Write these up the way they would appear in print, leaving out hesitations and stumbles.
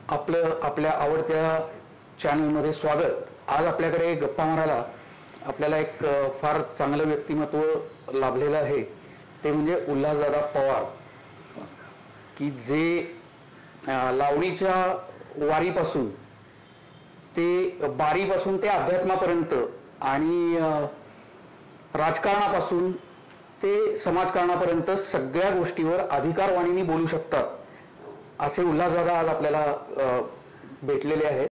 आपलं आपल्या आवडत्या चॅनलमध्ये स्वागत। आज आपल्याकडे गप्पा मारायला आपल्याला एक फार चांगलं व्यक्तिमत्व लाभलेलं आहे, ते म्हणजे उल्हासदादा पवार, की जे लावणीच्या वारीपासून ते बारीपासून ते अध्यात्मापर्यंत आणि राजकारणापासून ते समाजकारणापर्यंत सगळ्या गोष्टीवर अधिकारवाणीने बोलू शकतात असे उल्हासदादा आज आपल्याला भेटलेले आहेत।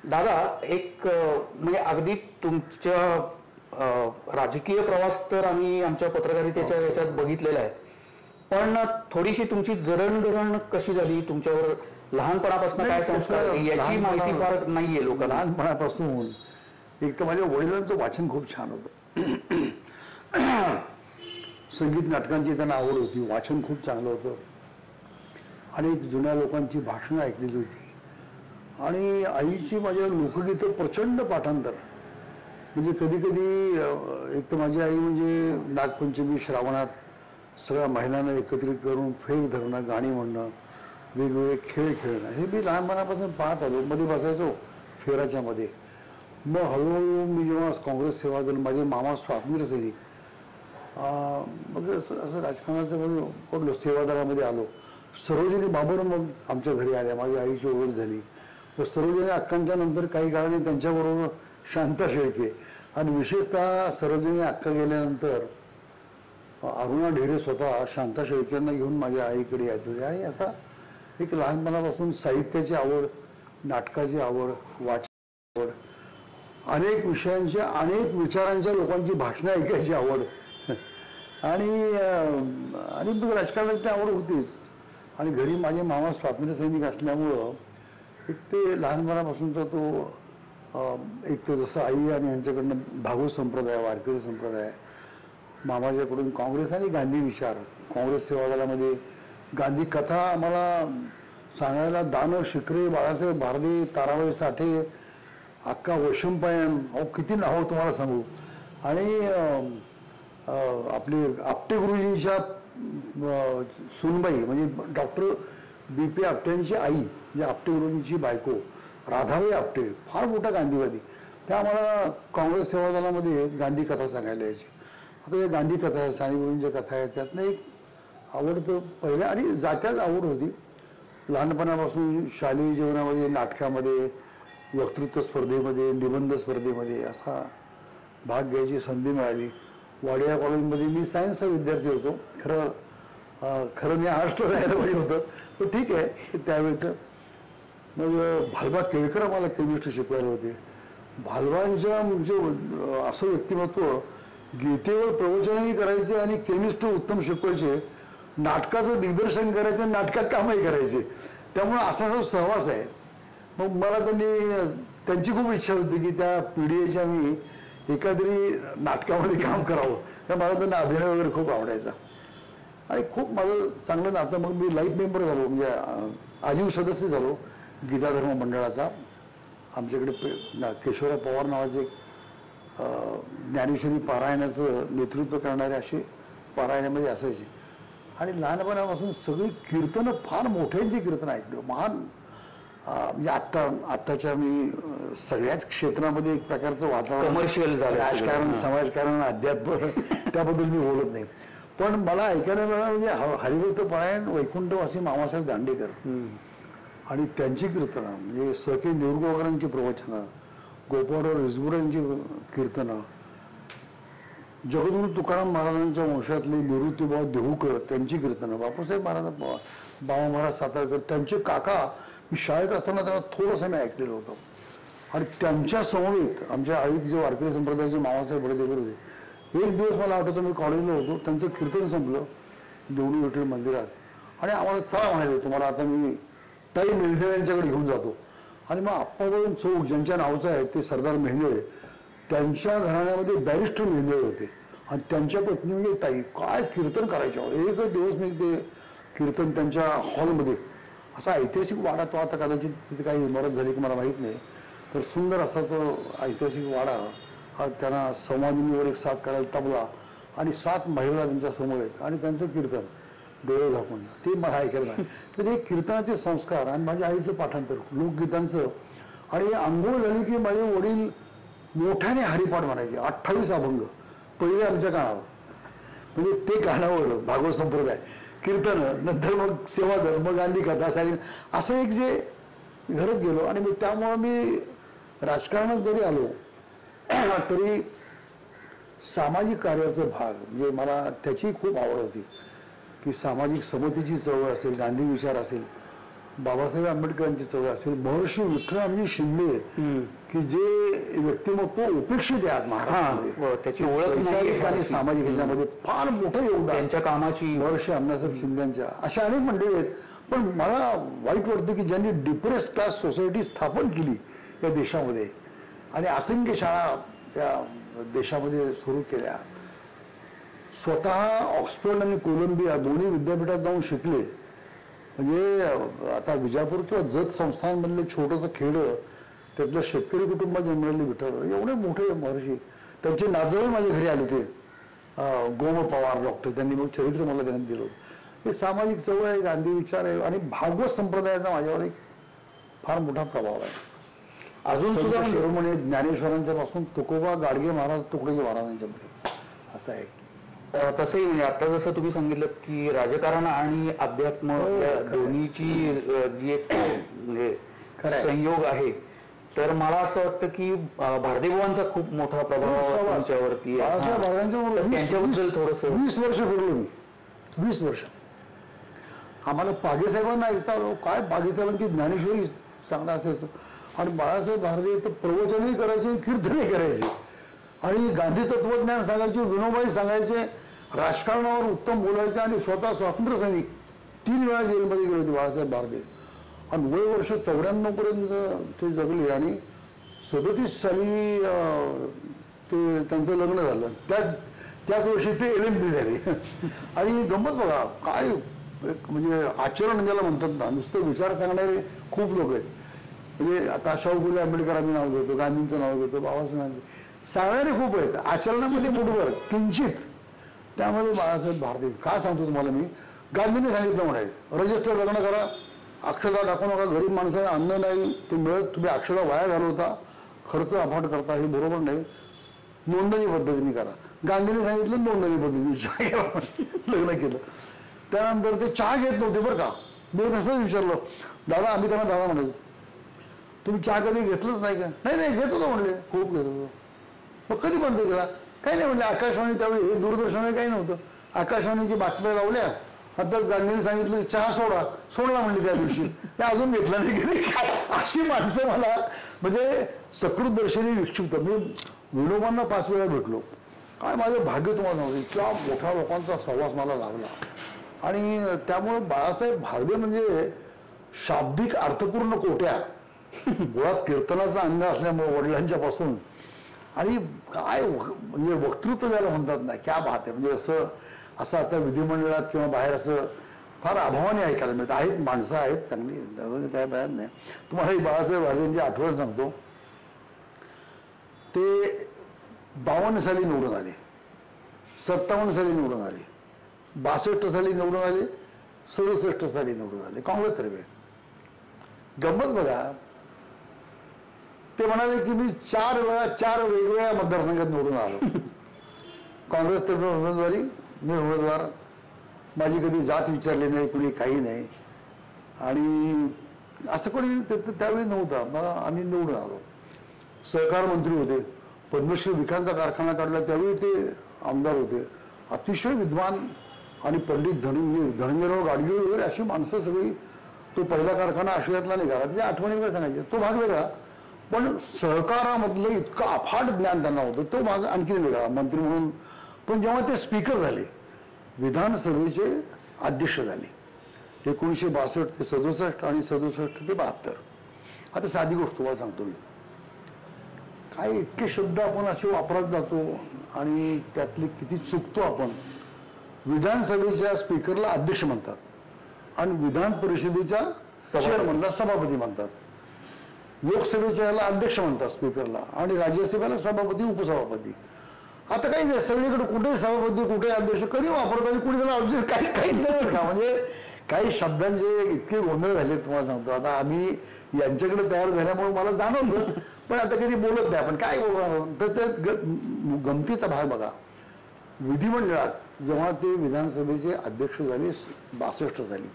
दादा, एक म्हणजे अगदी तुमच्या राजकीय प्रवास तर आम्ही आमच्या पत्रकारितेच्या याच्यात बघितलेला आहे, पण थोडीशी तुमची जडणघडण कशी झाली, तुमच्यावर लहानपणापासून काय संस्कार याची माहिती फार नाहीये लोकांना। लहानपणापासून एक तर माझ्या वडिलांचं वाचन खूप छान होतं, संगीत नाटकांची त्यांना आवड होती, वाचन खूप चांगलं होतं, अनेक जुन्या लोकांची भाषणं ऐकलेली होती आणि आईची माझ्या लोकगीतं प्रचंड पाठांतर। म्हणजे कधी कधी एक तर माझी आई म्हणजे नागपंचमी श्रावणात सगळ्या महिलांना एकत्रित करून फेर धरणं, गाणी म्हणणं, वेगवेगळे खेळ खेळणं, हे मी लहानपणापासून पाहत आलो। मध्ये बसायचो फेराच्या मध्ये। मग हळूहळू मी जेव्हा काँग्रेस सेवा दल, माझे मामा स्वातंत्र्य सैनिक, मग असं राजकारणाचं पडलो, सेवादलामध्ये आलो। सरोजिनी बाबर मग आमच्या घरी आल्या, माझ्या आईची ओळख झाली। मग सरोजिनी अक्कांच्या नंतर काही काळाने त्यांच्याबरोबर शांता शेळके, आणि विशेषतः सरोजिनी अक्का गेल्यानंतर अरुणा ढेरे स्वतः शांता शेळकेंना घेऊन माझ्या आईकडे येत होते। आणि असा एक लहानपणापासून साहित्याची आवड, नाटकाची आवड, वाचनाची आवड, अनेक विषयांच्या अनेक विचारांच्या लोकांची भाषणं ऐकायची आवड आणि मग राजकारणाची आवड होतीच। आणि घरी माझे मामा स्वातंत्र्य सैनिक असल्यामुळं एक ते लहानपणापासूनचा तो एक तर जसं आई आणि यांच्याकडनं भागवत संप्रदाय, वारकरी संप्रदाय, मामाच्याकडून काँग्रेस आणि गांधी विचार, काँग्रेस सेवादलामध्ये गांधी कथा आम्हाला सांगायला दान शिकरे, बाळासाहेब भारदे, ताराबाई साठे, अक्का वैशंपायन, किती नावं तुम्हाला सांगू। आणि आपले आपटे गुरुजींच्या सुनबाई म्हणजे डॉक्टर B.P. आपटेंची आई, म्हणजे आपटे गुरुजींची बायको राधाबाई आपटे, फार मोठा गांधीवादी, त्या आम्हाला काँग्रेस सेवादलामध्ये गांधी कथा सांगायला यायची। आता या गांधी कथा आहे, साने गुरुजींच्या कथा आहेत, त्यातनं एक आवडतं पहिल्या आणि जात्याच आवड होती लहानपणापासून। शालेय जीवनामध्ये, नाटकामध्ये, वक्तृत्व स्पर्धेमध्ये, निबंध स्पर्धेमध्ये असा भाग घ्यायची संधी मिळाली। वाडिया कॉलेजमध्ये मी सायन्सचा विद्यार्थी होतो, खरं मी आर्ट्सला जायला पाहिजे होतं, पण ठीक आहे त्यावेळेचं। मग भालबा केळकर आम्हाला केमिस्ट्री शिकवायला होते। भालबांच्या म्हणजे असं व्यक्तिमत्व, गीतेवर प्रवचनही करायचे आणि केमिस्ट्री उत्तम शिकवायचे, नाटकाचं दिग्दर्शन करायचे, नाटकात कामही करायचे, त्यामुळे असा जो सहवास आहे। मग मला त्यांची खूप इच्छा होती की त्या पिढीच्या मी एखादी नाटकामध्ये काम करावं, तर मला त्यांना अभिनय वगैरे खूप आवडायचा आणि खूप माझं चांगलं नातं। मग मी लाईफ मेंबर झालो, म्हणजे आजीव सदस्य झालो गीता धर्म मंडळाचा। आमच्याकडे केशवराव पवार नावाचे ज्ञानेश्वरी पारायणाचं नेतृत्व करणारे असे पारायणामध्ये असायचे। आणि लहानपणापासून सगळी कीर्तनं, फार मोठ्यांची कीर्तनं ऐकली, महान। म्हणजे आत्ताच्या मी सगळ्याच क्षेत्रामध्ये एक प्रकारचं वातावरण कमर्शियल झालं, राजकारण, समाजकारण, अध्यात्म, त्याबद्दल मी बोलत नाही, पण मला ऐकायला मिळालं म्हणजे हरिभक्त पारायण वैकुंठवासी मामासाहेब दांडेकर आणि त्यांची कीर्तनं, म्हणजे स के निवृत्तीकरांची प्रवचनं, गोपाळराव रिजगुरांची कीर्तनं, जगद्गुरू तुकाराम महाराजांच्या वंशातले निवृत्तीभाऊ देहूकर त्यांची कीर्तनं, बापूसाहेब महाराज, बाबा महाराज सातारकर, त्यांचे काका, मी शाळेत असताना त्यांना थोडंसं मी ऐकलेलं होतं। आणि त्यांच्या समवेत आमच्या आईत जे वारकरी संप्रदायाचे मामासाहेब बडदेकर होते। एक दिवस मला आठवतं, मी कॉलेजला होतो, त्यांचं कीर्तन संपलं देवणी विठ्ठल मंदिरात, आणि आम्हाला चला म्हणाले, तुम्हाला आता मी ताई मेंढळे यांच्याकडे घेऊन जातो। आणि मग आप्पाबाई चौक ज्यांच्या नावचं आहे ते सरदार मेंढळे, त्यांच्या घराण्यामध्ये बॅरिस्टर मेंढळे होते आणि त्यांच्या पत्नी म्हणजे ताई, काय कीर्तन करायच्या। एकच दिवस मी ते कीर्तन त्यांच्या हॉलमध्ये, असा ऐतिहासिक वाडा तो, आता कदाचित तिथे काही इमारत झाली की मला माहीत नाही, तर सुंदर असा तो ऐतिहासिक वाडा, हा त्यांना संवादिनीवर एक 7 काळाला तबला आणि 7 महिला त्यांच्या समोर आहेत आणि त्यांचं कीर्तन। डोळे झाकून, ते मला ऐकायला नाही. तर हे कीर्तनाचे संस्कार आणि माझ्या आईचं पाठांतर लोकगीतांचं, आणि आंघोळ झाली की माझे वडील मोठ्याने हरिपाठ म्हणायचे 28 अभंग पहिले आमच्या कानावर, म्हणजे ते कानावर भागवत संप्रदाय कीर्तन, नंतर मग सेवाधर्म, मग गांधी कथा सारी, असं एक जे घडत गेलो. आणि मी त्यामुळं मी राजकारणात जरी आलो तरी सामाजिक कार्याचा भाग म्हणजे मला त्याची खूप आवड होती, की सामाजिक समतेची चळवळ असेल, गांधी विचार असेल, बाबासाहेब आंबेडकरांची चळवळ असेल, महर्षी विठ्ठलरामजी शिंदे की जे व्यक्तिमत्व उपेक्षित आहेत महाराष्ट्रामध्ये, त्याची ओळख आणि सामाजिक ह्याच्यामध्ये फार मोठं योगदान त्यांच्या कामाची, महर्षी अण्णासाहेब शिंदेच्या अशा अनेक मंडळी आहेत. पण मला वाईट वाटतं की ज्यांनी डिप्रेस क्लास सोसायटी स्थापन केली या देशामध्ये आणि असंख्य शाळा त्या देशामध्ये सुरू केल्या, स्वतः ऑक्सफोर्ड आणि कोलंबिया दोन्ही विद्यापीठात जाऊन शिकले, म्हणजे आता विजापूर किंवा जत संस्थांमधलं छोटंसं खेडं, त्यातल्या शेतकरी कुटुंबात जन्मलेले विठ्ठल, एवढे मोठे महर्षी, त्यांचे नाजळे माझ्या घरी आले होते, गोम पवार डॉक्टर, त्यांनी मग चरित्र मला त्यांनी दिलं होतं. हे सामाजिक चळवळ आहे, गांधी विचार आहे, आणि भागवत संप्रदायाचा माझ्यावर एक फार मोठा प्रभाव आहे. अजून सुद्धा शिरोमणी ज्ञानेश्वरांच्या पासून तुकोबा गाडगे महाराज, तुकडोजी महाराजांच्यापर्यंत असं आहे. तसंही म्हणजे आता जसं तुम्ही सांगितलं की राजकारण आणि अध्यात्म या दोन्हीची जी एक म्हणजे संयोग आहे, तर मला असं वाटतं की भारदेबुवांचा खूप मोठा प्रभाव त्यांच्यावरती त्यांच्याबद्दल थोडस. 20 वर्ष फिरलो मी, 20 वर्ष. आम्हाला पागेसाहेबांना ऐकता आलो, काय पागेसाहेबांची ज्ञानेश्वरी सांगणं असायचं, आणि बाळासाहेब भारदे तर प्रवचनही करायचे, कीर्तनही करायचे, आणि गांधी तत्वज्ञान सांगायचे, विनोबाई सांगायचे, राजकारणावर उत्तम बोलायचे, आणि स्वतः स्वातंत्र्य सैनिक 3 वेळा जेलमध्ये गेले होते बाळासाहेब भारदे, आणि वय वर्ष 94 पर्यंत ते जगले, आणि 37 साली ते त्यांचं लग्न झालं, त्याच वर्षी ते LMP झाले. आणि गंमत बघा काय म्हणजे आचरण ज्याला म्हणतात ना, नुसतं विचार सांगणारे खूप लोक आहेत. म्हणजे आता शाहू फुले आंबेडकर आम्ही नाव घेतो, गांधींचं नाव घेतो, बाबासाहेबांचं, सांगणारे खूप आहेत, आचरणामध्ये मुठभर किंचित. त्यामध्ये बाळासाहेब भारदे, काय सांगतो तुम्हाला मी, गांधींनी सांगितलं म्हणाले, रजिस्टर लग्न करा, अक्षता टाकू नका, गरीब माणसाला अन्न नाही ते मिळत, तुम्ही अक्षता वाया घालवता, खर्च अफाट करता, हे बरोबर नाही, नोंदणी पद्धतीने करा. गांधींनी सांगितलं नोंदणी पद्धतीने लग्न केलं. त्यानंतर ते चहा घेत नव्हते बरं का. मी तसंच विचारलं, दादा, आम्ही त्यांना दादा म्हणायचो, तुम्ही चहा कधी घेतलंच नाही का? नाही नाही घेत होतो म्हणले, खूप घेत होतो. मग कधी बंद केला? काही नाही म्हणले, आकाशवाणी त्यावेळी हे दूरदर्शनाने काही नव्हतं, आकाशवाणीची बातम्या लावल्या, आता गांधींनी सांगितलं चहा सोडला म्हणले त्या दिवशी, ते अजून घेतला नाही कधी. अशी माणसं मला म्हणजे सकृतदर्शनी विक्षिप्त. मी विनोबांना 5 वेळा भेटलो, काय माझं भाग्य तुम्हाला नव्हतं, इतक्या मोठ्या लोकांचा सहवास मला लाभला. आणि त्यामुळे बाळासाहेब भारदे म्हणजे शाब्दिक अर्थपूर्ण कोट्या, मुळात कीर्तनाचा अंग असल्यामुळे वडिलांच्या पासून, आणि काय म्हणजे वक्तृत्व ज्याला म्हणतात ना, क्या बात आहे. म्हणजे असं आता विधिमंडळात किंवा बाहेर असं फार अभावाने ऐकायला मिळतं. आहेत माणसं आहेत चांगली, काय बयान नाही. तुम्हाला बाळासाहेब भारदेंची आठवण सांगतो, ते 52 साली निवडून आले, 57 साली निवडून आले, 62 साली निवडून आले, 67 साली निवडून आले, काँग्रेसतर्फे. गंमत बघा, ते म्हणाले की मी 4 वेगवेगळ्या मतदारसंघात निवडून आलो, काँग्रेसतर्फे उमेदवारी, मी उमेदवार, माझी कधी जात विचारली नाही, कुणी काही नाही, आणि असं कोणी त्यावेळी नव्हतं. मग आम्ही निवडून आलो. सहकार मंत्री होते, पद्मश्री विखांचा कारखाना काढला त्यावेळी ते आमदार होते, अतिशय विद्वान, आणि पंडित धनंजयराव गाडगे वगैरे अशी माणसं सगळी. तो पहिला कारखाना आशियातला निघाला, त्याच्या आठवणी वेगळ्या सांगायचे, तो भाग वेगळा, पण सहकारामधलं इतकं अफाट ज्ञान त्यांना होतं, तो भाग आणखी वेगळा मंत्री म्हणून. पण जेव्हा ते स्पीकर झाले, विधानसभेचे अध्यक्ष झाले, 1962 ते 67 आणि 67 ते 72. आता साधी गोष्ट तुम्हाला सांगतो मी, काय इतके शब्द आपण असे वापरत जातो आणि त्यातले किती चुकतो आपण. विधानसभेच्या स्पीकरला अध्यक्ष म्हणतात आणि विधान परिषदेच्या चेअरमनला सभापती म्हणतात. लोकसभेच्या याला अध्यक्ष म्हणतात स्पीकरला, आणि राज्यसभेला सभापती उपसभापती. आता काही नाही, सगळीकडे कुठेही सभापती कुठेही अध्यक्ष कधी वापरतात आणि कुणी त्याला ऑब्जेक्ट काहीच नाही का. म्हणजे काही शब्दांचे इतके गोंधळ झाले तुम्हाला सांगतो. आता आम्ही यांच्याकडे तयार झाल्यामुळे मला जाणवलं, पण आता कधी बोलत नाही आपण काय बोलणार. तर त्यात गमतीचा भाग बघा, विधिमंडळात जेव्हा ते विधानसभेचे अध्यक्ष झाले 62 झाली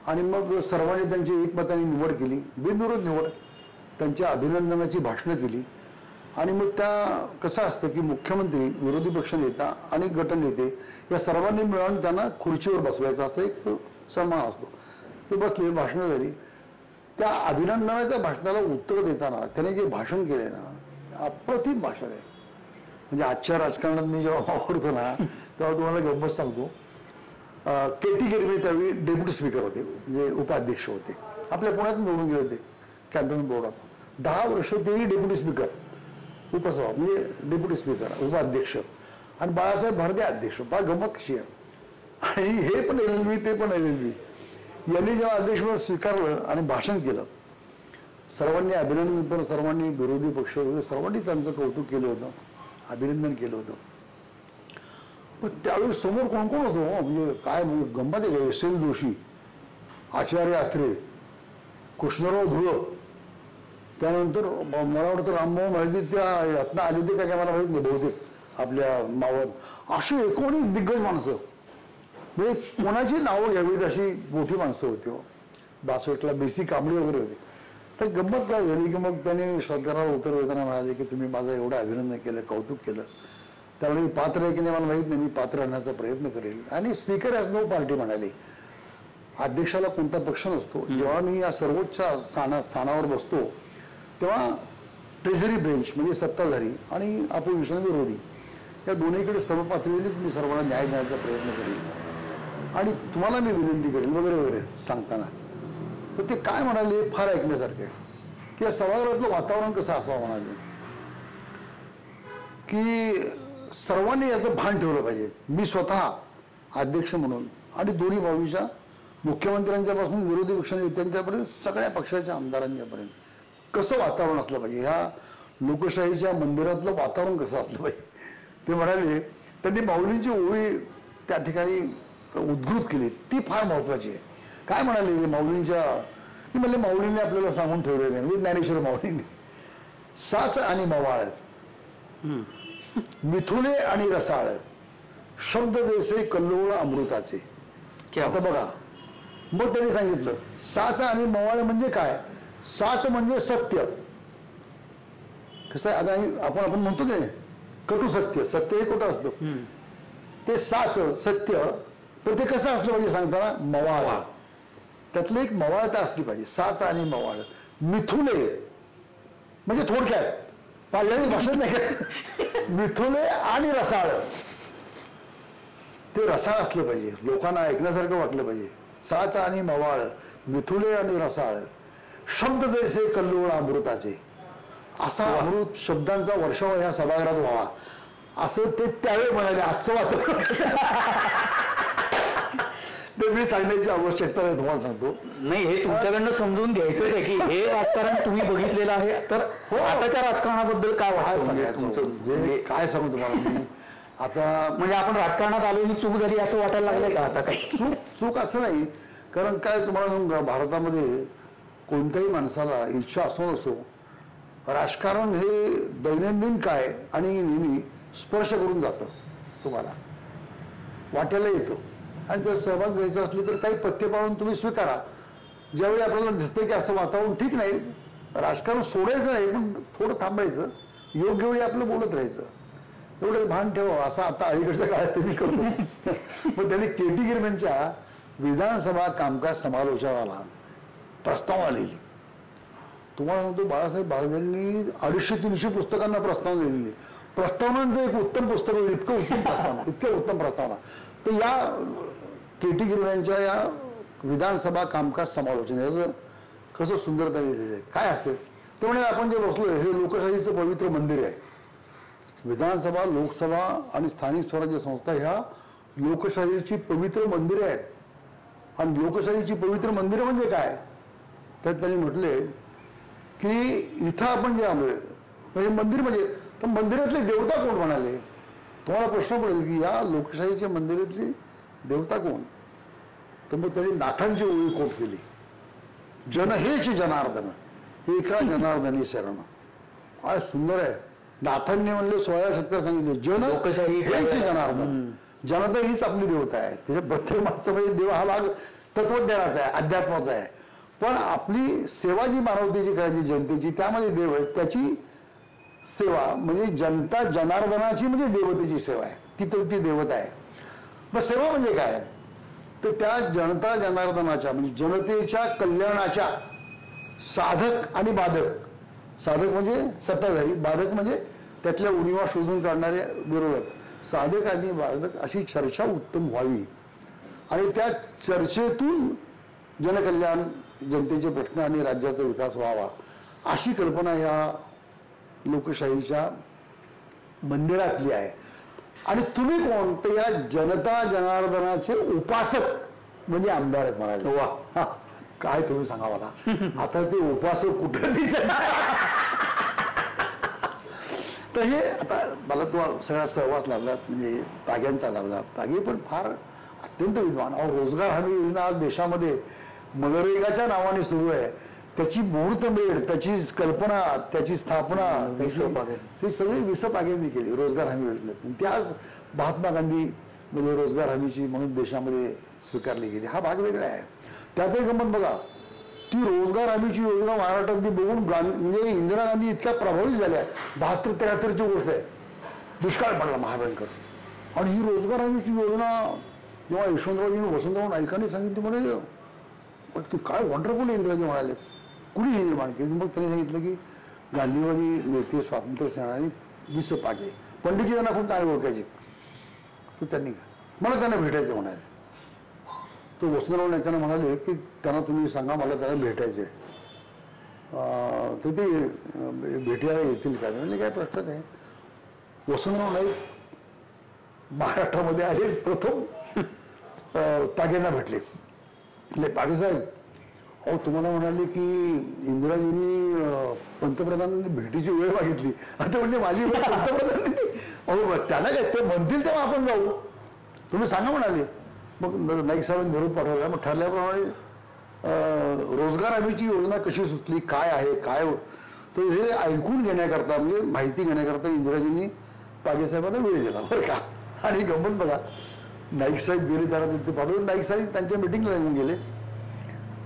आणि मग सर्वांनी त्यांची एकमताने निवड केली, बिनविरोध निवड, त्यांच्या अभिनंदनाची भाषणं केली. आणि मग त्या कसं असतं की मुख्यमंत्री, विरोधी पक्ष नेता आणि गटनेते या सर्वांनी मिळून त्यांना खुर्चीवर बसवायचा असा एक सन्मान असतो. ते बसले, भाषणं झाली. त्या अभिनंदनाच्या भाषणाला उत्तर देताना त्याने जे भाषण केले ना, अप्रतिम भाषण आहे. म्हणजे आजच्या राजकारणात मी जेव्हा वापरतो ना तेव्हा तुम्हाला गंमत सांगतो. KT गिरवे त्यावेळी डेप्युटी स्पीकर होते, म्हणजे उपाध्यक्ष होते, आपल्या पुण्यातून निवडून गेले होते कॅन्टोन्मेंट बोर्डात. 10 वर्ष तेही डेप्युटी स्पीकर, उपसभा म्हणजे डेप्युटी स्पीकर, उपाध्यक्ष, आणि बाळासाहेब भारती अध्यक्ष. फार गंमत कशी आहे. आणि हे पण LLB ते पण LLB. यांनी जेव्हा अध्यक्षपद स्वीकारलं आणि भाषण केलं, सर्वांनी अभिनंदन, पण सर्वांनी, विरोधी पक्ष वगैरे सर्वांनी त्यांचं कौतुक केलं होतं, अभिनंदन केलं होतं. पण त्यावेळी समोर कोण कोण होतं म्हणजे काय, म्हणजे गंमत आहे. SL जोशी, आचार्य अत्रे, कृष्णराव धुळ, त्यानंतर मला वाटतं रामभाऊ माहिती त्या यातनं आली होती काय मला माहित नाही, बहुतेक आपल्या मावळ, अशी 19 दिग्गज माणसं, म्हणजे कोणाची नावं घ्यावीत अशी मोठी माणसं होती. 62ला BC कांबळे वगैरे होते. तर गंमत काय झाली की मग त्याने सत्काराला उत्तर देताना म्हणाले की तुम्ही माझं एवढं अभिनंदन केलं, कौतुक केलं, त्यामुळे मी पात्र आहे की नाही मला माहीत नाही, मी पात्र राहण्याचा प्रयत्न करेल. आणि स्पीकर ॲज नो पार्टी म्हणाले. अध्यक्षाला कोणता पक्ष नसतो. जेव्हा मी या सर्वोच्च स्थानावर बसतो तेव्हा ट्रेझरी ब्रेंच म्हणजे सत्ताधारी आणि अपोजिशन विरोधी या दोन्हीकडे सर्व पातळीवरच मी सर्वांना न्याय देण्याचा प्रयत्न करेन आणि तुम्हाला मी विनंती करेन वगैरे वगैरे सांगताना. तर ते काय म्हणाले फार ऐकण्यासारखे की या सभागृहातलं वातावरण कसं असावं. म्हणाले की सर्वांनी याचं भान ठेवलं पाहिजे, मी स्वतः अध्यक्ष म्हणून आणि दोन्ही बाजूच्या मुख्यमंत्र्यांच्यापासून विरोधी पक्ष नेत्यांच्यापर्यंत सगळ्या पक्षाच्या आमदारांच्यापर्यंत कसं वातावरण असलं पाहिजे, ह्या लोकशाहीच्या मंदिरातलं वातावरण कसं असलं पाहिजे. ते म्हणाले, त्यांनी माऊलींची ओळी त्या ठिकाणी उद्घृत केली, ती फार महत्वाची आहे. काय म्हणाले माऊलींच्या, की म्हणले माऊलींनी आपल्याला सांगून ठेवलेलं आहे, म्हणजे ज्ञानेश्वर माऊलींनी, साच आणि मवाळ, मिथुने आणि रसाळ, शब्द जैसे कल्लोळ अमृताचे. आता बघा, मग त्यांनी सांगितलं साच आणि मवाळ म्हणजे काय. साच म्हणजे सत्य. कसं आहे, आता आपण म्हणतो की कटू सत्य, सत्य हे कुठं असतं, ते साच सत्य, पण ते कसं असलं पाहिजे सांगताना मवाळ, त्यातलं एक मवाळता असली पाहिजे. साच आणि मवाळ. मिथुने म्हणजे थोडक्यात पाल्याने भाषण नाही का, मिथुने आणि रसाळ, ते रसाळ असलं पाहिजे, लोकांना ऐकण्यासारखं वाटलं पाहिजे. साच आणि मवाळ, मिथुने आणि रसाळ, शब्द जैसे कल्लोळ अमृताचे, असा अमृत शब्दांचा वर्षाव ह्या सभागृहात व्हावा असं ते त्यावेळी म्हणाले. आजचं वातावरण ते मी सांगण्याची आवश्यकता नाही, तुम्हाला सांगतो. नाही, हे तुमच्याकडनं समजून घ्यायचं आहे की हे राजकारण तुम्ही बघितलेलं आहे, तर आताच्या राजकारणाबद्दल काय वाटतं, काय सांगू तुम्हाला मी. आता म्हणजे आपण राजकारणात आलो ही चूक झाली असं वाटायला लागलंय का आता. काही चूक असं नाही, कारण काय तुम्हाला सांगू, भारतामध्ये कोणत्याही माणसाला इच्छा असो नसो, राजकारण हे दैनंदिन काय आणि नेहमी स्पर्श करून जातं, तुम्हाला वाटायला येतं. आणि जर सहभाग घ्यायचा असली तर काही पथ्य पाळून तुम्ही स्वीकारा. ज्यावेळी आपल्याला दिसतं की असं वातावरण ठीक नाही, राजकारण सोडायचं नाही, पण थोडं थांबायचं, योग्य वेळी आपलं बोलत राहायचं, एवढं भान ठेवा. असं आता अलीकडच्या काळात त्यांनी करतो. मग त्यांनी KT गिरवेंच्या विधानसभा कामकाज समालोचनाला प्रस्तावना लिहिली. तुम्हाला सांगतो, बाळासाहेब भारतीयांनी 250-300 पुस्तकांना प्रस्तावना लिहिली. प्रस्तावनांचं एक उत्तम पुस्तक, इतकं उत्तम प्रस्तावना, इतकं उत्तम प्रस्तावना. तर या KT गिरवेंच्या या विधानसभा कामकाज समालोचन याचं कसं सुंदर त्यांनी लिहिलं आहे. काय असते ते म्हणजे, आपण जे बसलो हे लोकशाहीचं पवित्र मंदिर आहे. विधानसभा, लोकसभा आणि स्थानिक स्वराज्य संस्था ह्या लोकशाहीची पवित्र मंदिरे आहेत. आणि लोकशाहीची पवित्र मंदिरं म्हणजे काय, त्यात त्यांनी म्हटले की इथं आपण जे आलोय, हे मंदिर म्हणजे तर मंदिरातले देवता कोण म्हणाले? तुम्हाला प्रश्न पडेल की या लोकशाहीच्या मंदिरातली देवता कोण? तर मग त्यांनी नाथांची ओळी कोट केली. जन हेच जनार्दन, एका जनार्दनी शरण. काय सुंदर आहे. नाथांनी म्हणले 16 शक्त्या सांगितले. जन लोकशाही हेच जनार्दन, जनता हीच आपली देवता आहे. त्याच्या प्रत्येक माणसामध्ये देव हा भाग तत्वज्ञानाचा आहे, अध्यात्माचा आहे. पण आपली सेवा जी मानवतेची करायची जनतेची, त्यामध्ये देव आहे. त्याची सेवा म्हणजे जनता जनार्दनाची म्हणजे देवतेची सेवा आहे, ती तुमची देवता आहे. मग सेवा म्हणजे काय? तर त्या जनता जनार्दनाच्या म्हणजे जनतेच्या कल्याणाच्या साधक आणि बाधक. साधक म्हणजे सत्ताधारी, बाधक म्हणजे त्यातल्या उणिवा शोधून काढणारे विरोधक. साधक आणि बाधक अशी चर्चा उत्तम व्हावी आणि त्या चर्चेतून जनकल्याण, जनतेचे प्रश्न आणि राज्याचा विकास व्हावा, अशी कल्पना या लोकशाहीच्या मंदिरातली आहे. आणि तुम्ही कोण? तर या जनता जनार्दनाचे उपासक म्हणजे आमदार आहेत म्हणाले. वा, काय तुम्ही सांगा मला. आता ते उपासक कुठे तर हे आता मला तो सगळा सहवास लाभला, म्हणजे पाग्यांचा लाभला. पागे पण फार अत्यंत विद्वान. रोजगार हमी योजना आज देशामध्ये मनरेगाच्या नावाने सुरू आहे. त्याची मुहूर्तमेढ, त्याची कल्पना, त्याची स्थापना, त्याची सगळी विस पाग्यांनी केली रोजगार हमी योजनेत. ती आज महात्मा गांधी म्हणजे रोजगार हमीची म्हणून देशामध्ये स्वीकारली गेली. हा भाग वेगळा आहे. त्यातही गंमत बघा, ती रोजगार हमीची योजना महाराष्ट्रातली बघून म्हणजे इंदिरा गांधी इतक्या प्रभावित झाल्या. 72-73ची गोष्ट आहे. दुष्काळ पडला महाभयंकर. आणि ही रोजगार हमीची योजना जेव्हा यशवंतरावजींनी वसंतराव नाईकांनी सांगितली, म्हणे काय वंडरफुल इंदिराजी म्हणाले, कुणी हे निर्माण केली? मग त्यांनी सांगितलं की गांधीवादी नेते, स्वातंत्र्य सेनानी विस पागे. पंडितजी त्यांना खूप चांगले ओळखायचे. तर त्यांनी मला त्यांना भेटायचं म्हणाले. तो वसंतराव नाईकांना म्हणाले की त्यांना तुम्ही सांगा मला त्यांना भेटायचं आहे. तर ते भेटायला येतील का? म्हणजे काय प्रश्न नाही. वसंतराव नाईक महाराष्ट्रामध्ये आले, प्रथम पागेंना भेटले. म्हणजे पागेसाहेब, अहो तुम्हाला म्हणाले की इंदिराजींनी पंतप्रधानांनी भेटीची वेळ मागितली. आता म्हणजे माझी वेळ पंतप्रधानांनी, अहो त्यांना काय ते म्हणतील तेव्हा आपण जाऊ, तुम्ही सांगा म्हणाले. मग नाईक साहेबांनी निरोप पाठवला. मग ठरल्याप्रमाणे रोजगार हमीची योजना कशी सुचली, काय आहे, काय तर हे ऐकून घेण्याकरता म्हणजे माहिती घेण्याकरता इंदिराजींनी पागेसाहेबांना वेळ दिला बरं का. आणि गंमत बघा, नाईक साहेब गेले, त्यांना तिथे पाठवून नाईक साहेब त्यांच्या मिटिंगला येऊन गेले.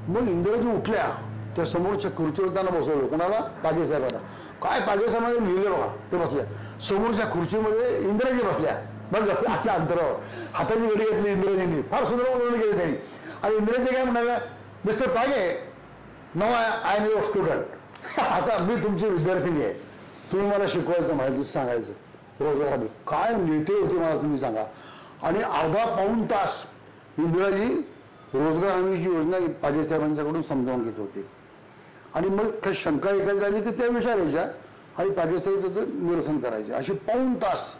मग इंदिराजी उठल्या, त्या समोरच्या खुर्चीवर त्यांना बसवलं. कोणाला? पागेसाहेबांना. काय पागेसाहेबांनी लिहिलं बघा, ते बसल्या समोरच्या खुर्चीमध्ये, इंदिराजी बसल्या बघा आजच्या अंतरावर. हाताची घडी घेतली इंदिराजींनी, फार सुंदर बोलून गेले त्यांनी. आणि इंदिराजी काय म्हणाल्या, मिस्टर पागे, नाव आय एम युअर स्टुडंट, आता मी तुमची विद्यार्थिनी आहे, तुम्ही मला शिकवायचं म्हणायचं, सांगायचं रोजगार हमी. काय नेते होते मला तुम्ही सांगा. आणि अर्धा पाऊण तास इंदिराजी रोजगार हमीची योजना पागेसाहेबांच्याकडून समजावून घेत होते. आणि मग काही शंका एका झाली तर त्या विचारायच्या आणि पागेसाहेब त्याचं निरसन करायचे. अशी पाऊण तास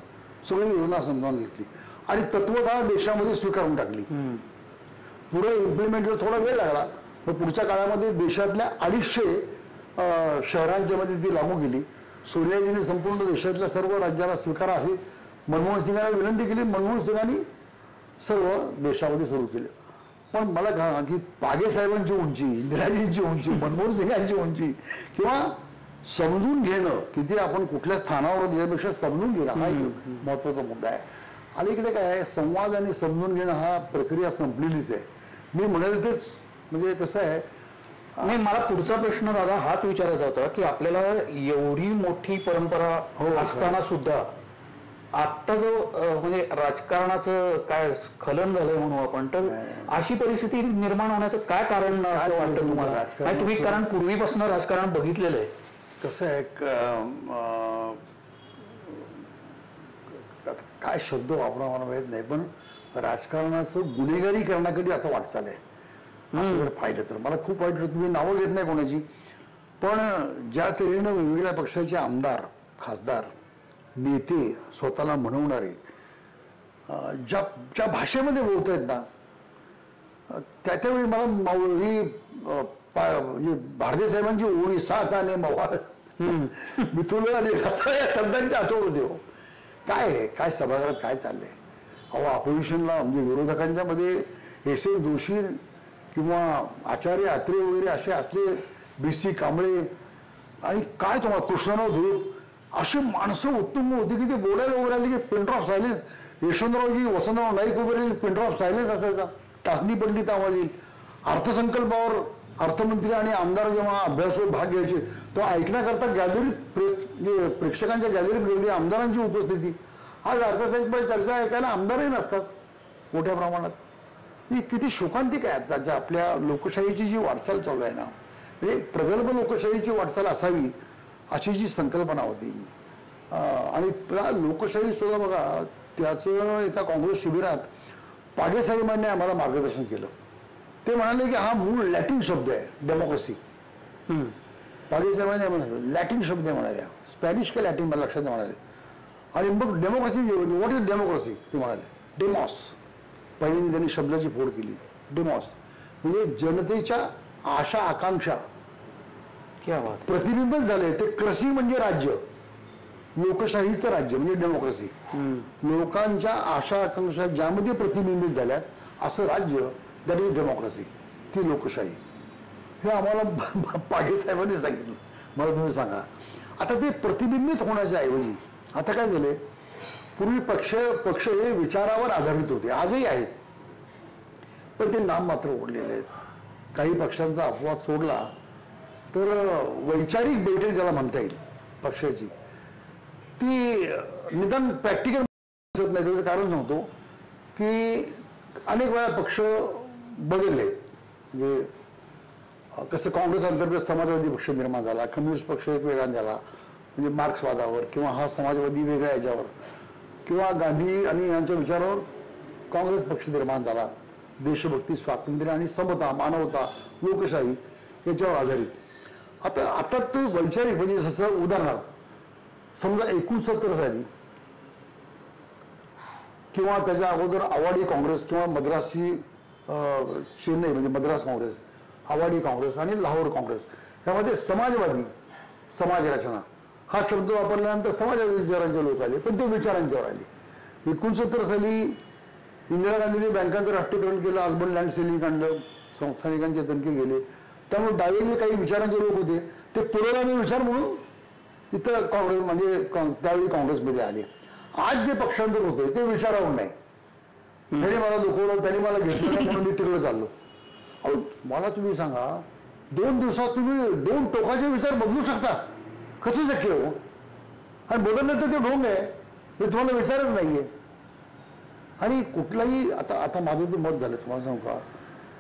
सगळी योजना समजावून घेतली आणि तत्वतः देशामध्ये स्वीकारून टाकली. पुढे इम्प्लिमेंटला थोडा वेळ लागला, पण पुढच्या काळामध्ये देशातल्या 250 शहरांच्या मध्ये ती लागू केली. सोनियाजींनी संपूर्ण देशातल्या सर्व राज्याला स्वीकारा अशी मनमोहन सिंगांना विनंती केली. मनमोहन सिंगांनी सर्व देशामध्ये सुरू केले. पण मला कहा की पागेसाहेबांची उंची, इंदिराजींची उंची, मनमोहन सिंगांची उंची किंवा समजून घेणं किती आपण कुठल्या स्थानावर यापेक्षा समजून घेणं हा एक महत्वाचा मुद्दा आहे. अलीकडे काय आहे, संवाद आणि समजून घेणं हा प्रक्रिया संपलेलीच आहे. मी म्हणेल तेच म्हणजे कसं आहे. नाही, मला पुढचा प्रश्न दादा हाच विचारायचा होता की आपल्याला एवढी मोठी परंपरा असताना सुद्धा आत्ता जो म्हणजे राजकारणाचं काय स्खलन झालंय म्हणू आपण, तर अशी परिस्थिती निर्माण होण्याचं काय कारण असं वाटतं तुम्हाला? तुम्ही कारण पूर्वीपासून राजकारण बघितलेलं आहे. कसं आहे, काय शब्द वापरा मला माहीत नाही, पण राजकारणाचं गुन्हेगारीकरणाकडे आता वाटचाल आहे असं जर पाहिलं तर. मला खूप वाईट वाटतं. मी नावं घेत नाही कोणाची, पण ज्या तऱ्हेनं वेगवेगळ्या पक्षाचे आमदार, खासदार, नेते स्वतःला म्हणवणारे ज्या भाषेमध्ये बोलत आहेत ना, त्यावेळी मला ही म्हणजे भारतीय साहेबांची ओळी साचाने मवाळ मिथुन आणि रसाळ या शब्दांची आठवण होते. हो काय आहे, काय सभागृहात काय चाललंय. अहो अपोजिशनला म्हणजे विरोधकांच्या मध्ये एस एन जोशी किंवा आचार्य अत्रे वगैरे असे असले, BC कांबळे आणि काय तुम्हाला कृष्णराव धुरूप अशी माणसं उत्तुंग होती की ते बोलायला वगैरे आले की pin drop silence. Yashwantraoji Vasantrao Naik वगैरे पिन ड्रॉप सायलेन्स असायचा. टाचणी पडली तर आवाज येईल. अर्थसंकल्पावर अर्थमंत्री आणि आमदार जेव्हा अभ्यासावर भाग घ्यायचे तो ऐकण्याकरता गॅलरीत म्हणजे प्रेक्षकांच्या गॅलरीत गर्दी, आमदारांची उपस्थिती. आज अर्थसंकल्पाची चर्चा ऐकायला आमदारही नसतात मोठ्या प्रमाणात. ही किती शोकांतिक आहे आताच्या आपल्या लोकशाहीची जी वाटचाल चालू आहे ना, म्हणजे प्रगल्भ लोकशाहीची वाटचाल असावी अशी जी संकल्पना होती. आणि त्या लोकशाही सुद्धा बघा, त्याचं एका काँग्रेस शिबिरात पागे साहेबांनी आम्हाला मार्गदर्शन केलं. ते म्हणाले की हा मूळ लॅटिन शब्द आहे डेमोक्रेसी. पागे साहेबांनी म्हणाले लॅटिन शब्द आहे म्हणाले, स्पॅनिश का लॅटिन मला लक्षात म्हणाले. आणि मग डेमोक्रेसी व्हॉट इज डेमोक्रेसी ते म्हणाले. डेमॉस पहिल्यांदा त्यांनी शब्दाची फोड केली. डेमॉस म्हणजे जनतेच्या आशा आकांक्षा प्रतिबिंबित झाले. ते क्रसी म्हणजे राज्य, लोकशाहीचं राज्य म्हणजे डेमोक्रेसी. लोकांच्या आशा आकांक्षा ज्यामध्ये प्रतिबिंबित झाल्यात असं राज्य, दॅट इज डेमोक्रेसी, ती लोकशाही. हे आम्हाला पागे साहेबांनी सांगितलं. मला तुम्ही सांगा आता ते प्रतिबिंबित होण्याच्या ऐवजी आता काय झाले, पूर्वी पक्ष हे विचारावर आधारित होते, आजही आहेत, पण ते नाम मात्र ओढलेले आहेत. काही पक्षांचा अपवाद सोडला तर वैचारिक बैठक ज्याला म्हणता येईल पक्षाची, ती निदान प्रॅक्टिकल दिसत नाही. त्याचं कारण सांगतो की अनेक वेळा पक्ष बदलले. म्हणजे कसं काँग्रेस अंतर्गत समाजवादी पक्ष निर्माण झाला, कम्युनिस्ट पक्ष एक वेगळा झाला म्हणजे मार्क्सवादावर, किंवा हा समाजवादी वेगळ्या याच्यावर, किंवा गांधी आणि यांच्या विचारावर काँग्रेस पक्ष निर्माण झाला. देशभक्ती, स्वातंत्र्य आणि समता, मानवता, लोकशाही याच्यावर आधारित. आता तो वैचारिक म्हणजे जसं उदाहरणार्थ समजा 69 साली किंवा त्याच्या अगोदर आवाडी काँग्रेस किंवा मद्रासची चेन्नई म्हणजे मद्रास काँग्रेस, आवाडी काँग्रेस आणि लाहोर काँग्रेस, यामध्ये समाजवादी समाज रचना हा शब्द वापरल्यानंतर समाजवादी विचारांचे लोक आले, पण ते विचारांच्यावर आले. 69 साली इंदिरा गांधींनी बँकांचं राष्ट्रीयकरण केलं, अर्बन लँड सेलिंग आणलं, संस्थानिकांचे तणके गेले. त्यामुळे डावे जे काही विचारांचे लोक होते ते पुरोगामी विचार म्हणून इथं काँग्रेस म्हणजे त्यावेळी काँग्रेसमध्ये आले. आज जे पक्षांतर होते ते विचारावर नाही. त्याने मला दुखवलं, त्याने मला घेतलं नाही म्हणून मी तिकडे चाललो. अहो मला तुम्ही सांगा, 2 दिवसात तुम्ही 2 टोकाचे विचार बदलू शकता, कसे शक्य हो? आणि बदललं तर ते ढोंग आहे, हे तुम्हाला विचारच नाहीये. आणि कुठलाही आता माझं ते मत झालं तुम्हाला सांगू का,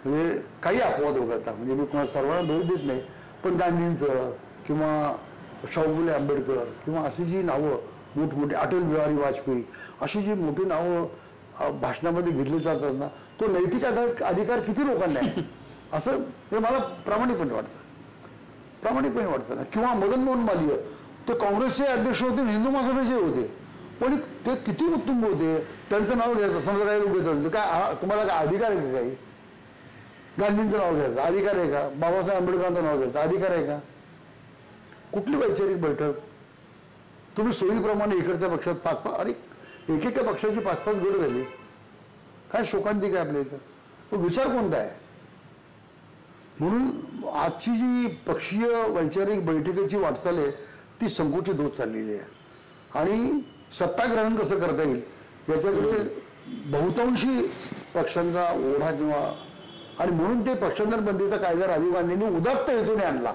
म्हणजे काही अपवाद वगळता, म्हणजे मी तुम्हाला सर्वांना दोष देत नाही, पण गांधींचं किंवा शाहू फुले आंबेडकर किंवा अशी जी नावं मोठमोठी, अटल बिहारी वाजपेयी अशी जी मोठी नावं भाषणामध्ये घेतली जातात ना, तो नैतिक अधिकार किती लोकांना आहे असं हे मला प्रामाणिकपणे वाटतं ना. किंवा मदन मोहन मालवीय ते काँग्रेसचे अध्यक्ष होते, हिंदू महासभेचे होते, पण ते किती उत्तुंग होते. त्यांचं नाव घ्यायचं, समजा काही लोक येतात काय तुम्हाला काय अधिकार आहे का? काही गांधींचं नाव घ्यायचं अधिकार आहे का? बाबासाहेब आंबेडकरांचं नाव घ्यायचं अधिकार आहे का? कुठली वैचारिक बैठक? तुम्ही सोयीप्रमाणे इकडच्या पक्षात 5-5 अरे एकेका पक्षाची 5-5 गट झाली. काय शोकांतिक आहे आपल्या इथं? तो विचार कोणता आहे? म्हणून आजची जी पक्षीय वैचारिक बैठकीची वाटचाल आहे ती संकुचित होत चाललेली आहे. आणि सत्ताग्रहण कसं करता येईल याच्याकडे बहुतांशी पक्षांचा ओढा किंवा, आणि म्हणून ते पक्षांतर बंदीचा कायदा राजीव गांधींनी उदात्त हेतूने आणला,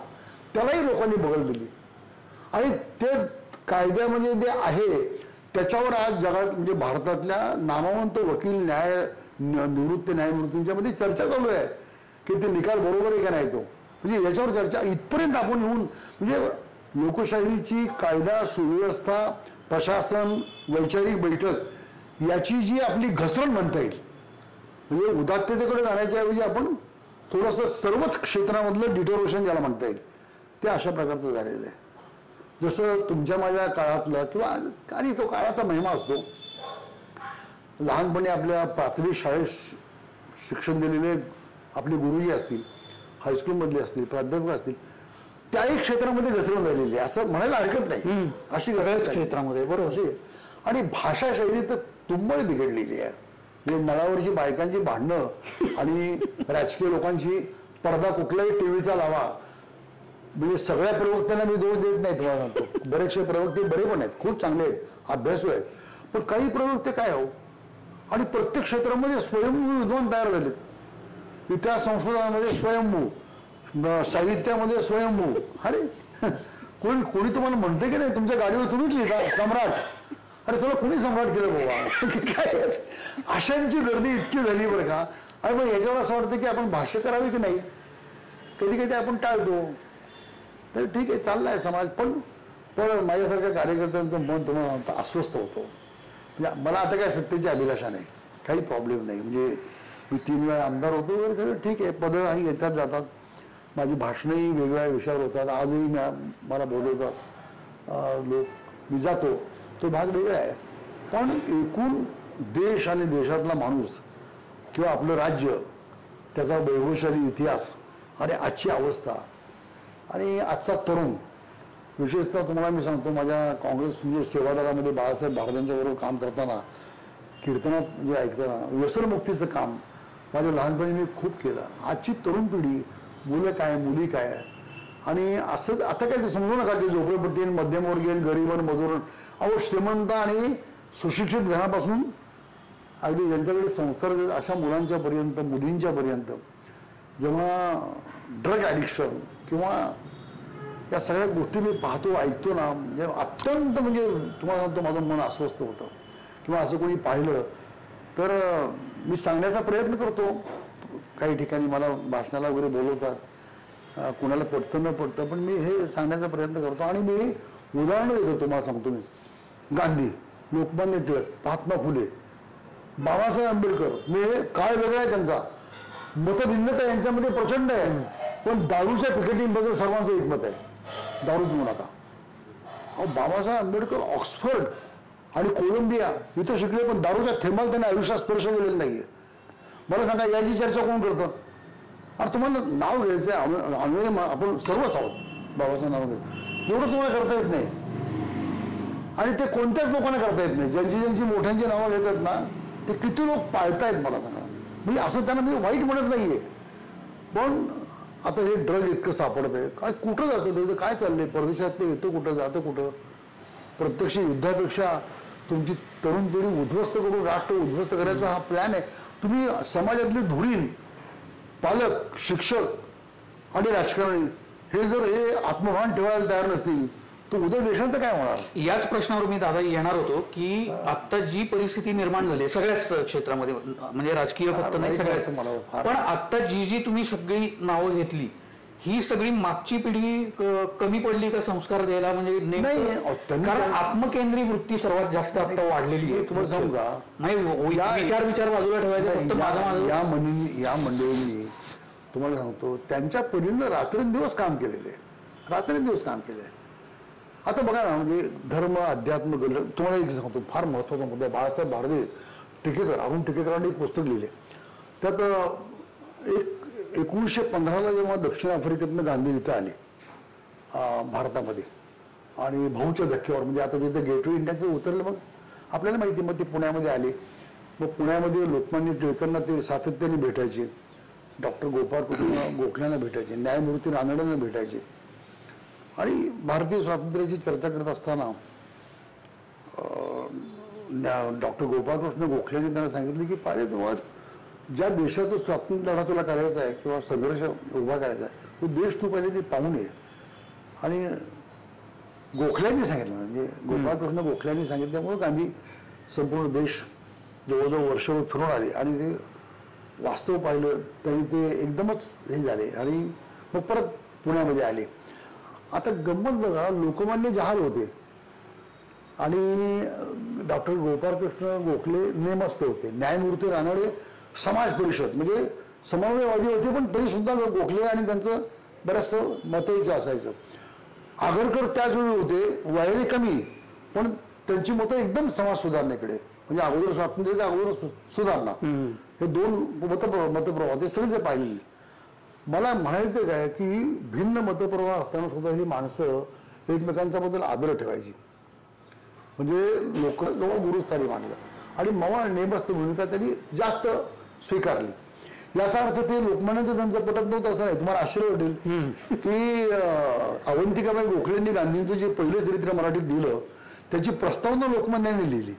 त्यालाही लोकांनी बगल दिली. आणि ते कायद्या म्हणजे जे आहे त्याच्यावर आज जगात म्हणजे भारतातल्या नामवंत वकील, निवृत्त न्यायमूर्तींच्या मध्ये चर्चा चालू आहे की ते निकाल बरोबर आहे का नाही. तो म्हणजे याच्यावर चर्चा इथपर्यंत आपण येऊन म्हणजे लोकशाहीची कायदा, सुव्यवस्था, प्रशासन, वैचारिक बैठक याची जी आपली घसरण म्हणता येईल, म्हणजे उदात्ततेकडे जाण्याच्या ऐवजी आपण थोडंसं सर्वच क्षेत्रामधलं डिटोरेशन ज्याला म्हणता येईल ते अशा प्रकारचं झालेलं आहे. जसं तुमच्या माझ्या काळातलं किंवा आणि तो काळाचा महिमा असतो. लहानपणी आपल्या प्राथमिक शाळेत शिक्षण दिलेले आपले गुरुजी असतील, हायस्कूलमधले असतील, प्राध्यापक असतील, त्याही क्षेत्रामध्ये घसरण झालेली आहे असं म्हणायला हरकत नाही. अशी सगळ्याच क्षेत्रामध्ये बरोबर. आणि भाषा शैली तर तुंबळ बिघडलेली आहे. म्हणजे नळावरची बायकांची भांडणं आणि राजकीय लोकांची पडदा कुठल्याही टीव्हीचा लावा. म्हणजे सगळ्या प्रवक्त्यांना मी दोष देत नाही तुम्हाला सांगतो. बरेचसे प्रवक्ते बरे पण आहेत, खूप चांगले आहेत, अभ्यासू आहेत. पण काही प्रवक्ते काय हो, आणि प्रत्येक क्षेत्रामध्ये स्वयंभू विद्वान तयार झालेत. इतिहास संशोधनामध्ये स्वयंभू, साहित्यामध्ये स्वयंभू. अरे कोणी तुम्हाला म्हणते की नाही तुमच्या गाडीवर तुम्हीच लिहिता सम्राट. अरे तुला कोणी सम्राट केलं बाबा. काय अशांची गर्दी इतकी झाली बरं का. आणि मग याच्यावर असं वाटतं की आपण भाष्य करावी की नाही. कधी कधी आपण टाळतो. तर ठीक आहे चाललाय समाज. पण माझ्यासारख्या कार्यकर्त्यांचं मन तुम्हाला अस्वस्थ होतं. म्हणजे मला आता काय सत्तेची अभिलाषा नाही, काही प्रॉब्लेम नाही. म्हणजे मी 3 वेळा आमदार होतो वगैरे सगळं ठीक आहे. पदं येतात जातात. माझी भाषणंही वेगवेगळ्या विषयावर होतात. आजही मला बोलवतात लोक, मी जातो, तो भाग वेगळा आहे. पण एकूण देश आणि देशातला माणूस किंवा आपलं राज्य, त्याचा वैभवशाली इतिहास आणि आजची अवस्था आणि आजचा तरुण, विशेषतः तुम्हाला मी सांगतो, माझ्या काँग्रेस म्हणजे सेवादलामध्ये बाळासाहेब भारतांच्या बरोबर काम करताना, कीर्तनात जे ऐकताना व्यसनमुक्तीचं काम माझ्या लहानपणी मी खूप केलं. आजची तरुण पिढी, मुलं काय मुली काय, आणि असं आता काय ते समजू नका की झोपडपट्टी, मध्यमवर्गीय, गरीब आणि मजूर. अहो श्रीमंत आणि सुशिक्षित घरापासून अगदी ज्यांच्याकडे संस्कार अशा मुलांच्या पर्यंत, मुलींच्या पर्यंत, जेव्हा ड्रग ॲडिक्शन किंवा या सगळ्या गोष्टी मी पाहतो, ऐकतो ना, म्हणजे अत्यंत, म्हणजे तुम्हाला सांगतो माझं मन अस्वस्थ होतं. किंवा असं कोणी पाहिलं तर मी सांगण्याचा प्रयत्न करतो. काही ठिकाणी मला भाषणाला वगैरे बोलवतात, कुणाला पटतं न पटतं, पण मी हे सांगण्याचा प्रयत्न करतो. आणि मी उदाहरणं देतो तुम्हाला सांगतो. मी गांधी, लोकमान्य टिळक, महात्मा फुले, बाबासाहेब आंबेडकर, मी हे काळ वेगळा आहे त्यांचा, मतभिन्नता यांच्यामध्ये प्रचंड आहे, पण दारूच्या पिकेटिंगबद्दल सर्वांचं एकमत आहे, दारू पिऊ नका. अहो बाबासाहेब आंबेडकर ऑक्सफर्ड आणि कोलंबिया इथं शिकले, पण दारूच्या थेंबाला त्यांनी आयुष्यात स्पर्श केलेला नाहीये. मला सांगा याची चर्चा कोण करतं? अरे तुम्हाला नाव घ्यायचं आहे, आपण सर्वच आहोत, बाबाचं नाव घ्यायचं एवढं तुम्हाला करता येत नाही. आणि ते कोणत्याच लोकांना करता येत नाही. ज्यांची मोठ्यांची नावं घेतात ना, ते किती लोक पाळतायत मला सांगा. म्हणजे असं त्यांना मी वाईट म्हणत नाहीये, पण आता हे ड्रग इतकं सापडत आहे, काय कुठं जातं त्याचं, काय चाललंय, परदेशात ते येतं कुठं, जातं कुठं. प्रत्यक्ष युद्धापेक्षा तुमची तरुण पिढी उद्ध्वस्त करून राष्ट्र उद्ध्वस्त करायचा हा प्लॅन आहे. तुम्ही समाजातले धुरीण, पालक, शिक्षक आणि राजकारणी हे जर हे आत्मभान ठेवायला तयार नसतील तर उद्या देशाचं काय होणार. याच प्रश्नावर मी दादा येणार होतो की आता जी परिस्थिती निर्माण झाली सगळ्याच क्षेत्रामध्ये, म्हणजे राजकीय फक्त नाही, सगळ्यात, पण आता जी तुम्ही सगळी नावं घेतली, ही सगळी मागची पिढी कमी पडली का संस्कार द्यायला? म्हणजे कारण आत्मकेंद्री वृत्ती सर्वात जास्त आता वाढलेली आहे. तुम्हाला सांगू का, विचार बाजूला ठेवायचे. या मंडळींनी तुम्हाला सांगतो त्यांच्या पिढीनं रात्रंदिवस काम केलेले, रात्रंदिवस काम केले. आता बघा ना, म्हणजे धर्म, अध्यात्म, तुम्हाला एक सांगतो फार महत्वाचा मुद्दा आहे. बाळासाहेब भारदे टिकेकर, अरुण टिकेकरांनी एक पुस्तक लिहिले. त्यात 1915ला जेव्हा दक्षिण आफ्रिकेतनं गांधी इथं आले भारतामध्ये, आणि भाऊच्या धक्क्यावर, म्हणजे आता जिथे गेटवे इंडियाचं उतरलं, मग आपल्याला माहिती, मग ते पुण्यामध्ये आले. मग पुण्यामध्ये लोकमान्य टिळकांना ते सातत्याने भेटायचे, डॉक्टर गोपाळकृष्ण गोखल्यांना भेटायचे, न्यायमूर्ती रानडेंना भेटायचे. आणि भारतीय स्वातंत्र्याची चर्चा करत असताना डॉक्टर गोपाळकृष्ण गोखलेंनी त्यांना सांगितले की पाहिजे तुम्हाला ज्या देशाचं स्वातंत्र्य लढा तुला करायचा आहे किंवा संघर्ष उभा करायचा आहे, तो देश तू पहिले ते पाहून ये. आणि गोखल्यांनी सांगितलं, म्हणजे गोपाळकृष्ण गोखल्यांनी सांगितल्यामुळे गांधी संपूर्ण देश जवळजवळ वर्षभर फिरून आले आणि ते वास्तव पाहिलं. त्यांनी ते एकदमच हे झाले आणि मग परत पुण्यामध्ये आले. आता गंमत बघा, लोकमान्य जहाल होते आणि डॉक्टर गोपाळकृष्ण गोखले नेमस्थ होते, न्यायमूर्ती रानडे समाज परिषद, म्हणजे समन्वयवादी होते, पण तरी सुद्धा गोखले आणि त्यांचं बरंचसं मतैक्य असायचं. आगरकर त्याच वेळी होते, वयाने कमी, पण त्यांची मतं एकदम समाज सुधारणेकडे, म्हणजे अगोदर स्वातंत्र्य, अगोदर सुधारणा, हे दोन मतप्रवाह ते सगळे ते पाहिलेले. मला म्हणायचं काय की भिन्न मतप्रवाह असताना सुद्धा ही माणसं एकमेकांच्या बद्दल आदर ठेवायची, म्हणजे लोक गुरुस्थानी मानलं आणि मवाळ नेमस्त भूमिका त्यांनी जास्त स्वीकारली. याचा अर्थ ते लोकमान्यांचं त्यांचं पटत नव्हतं असं नाही. तुम्हाला आश्चर्य वाटेल की अवंतिकाबाई गोखलेंनी गांधींचं जे पहिलं चरित्र मराठीत दिलं त्याची प्रस्तावना लोकमान्यांनी लिहिली.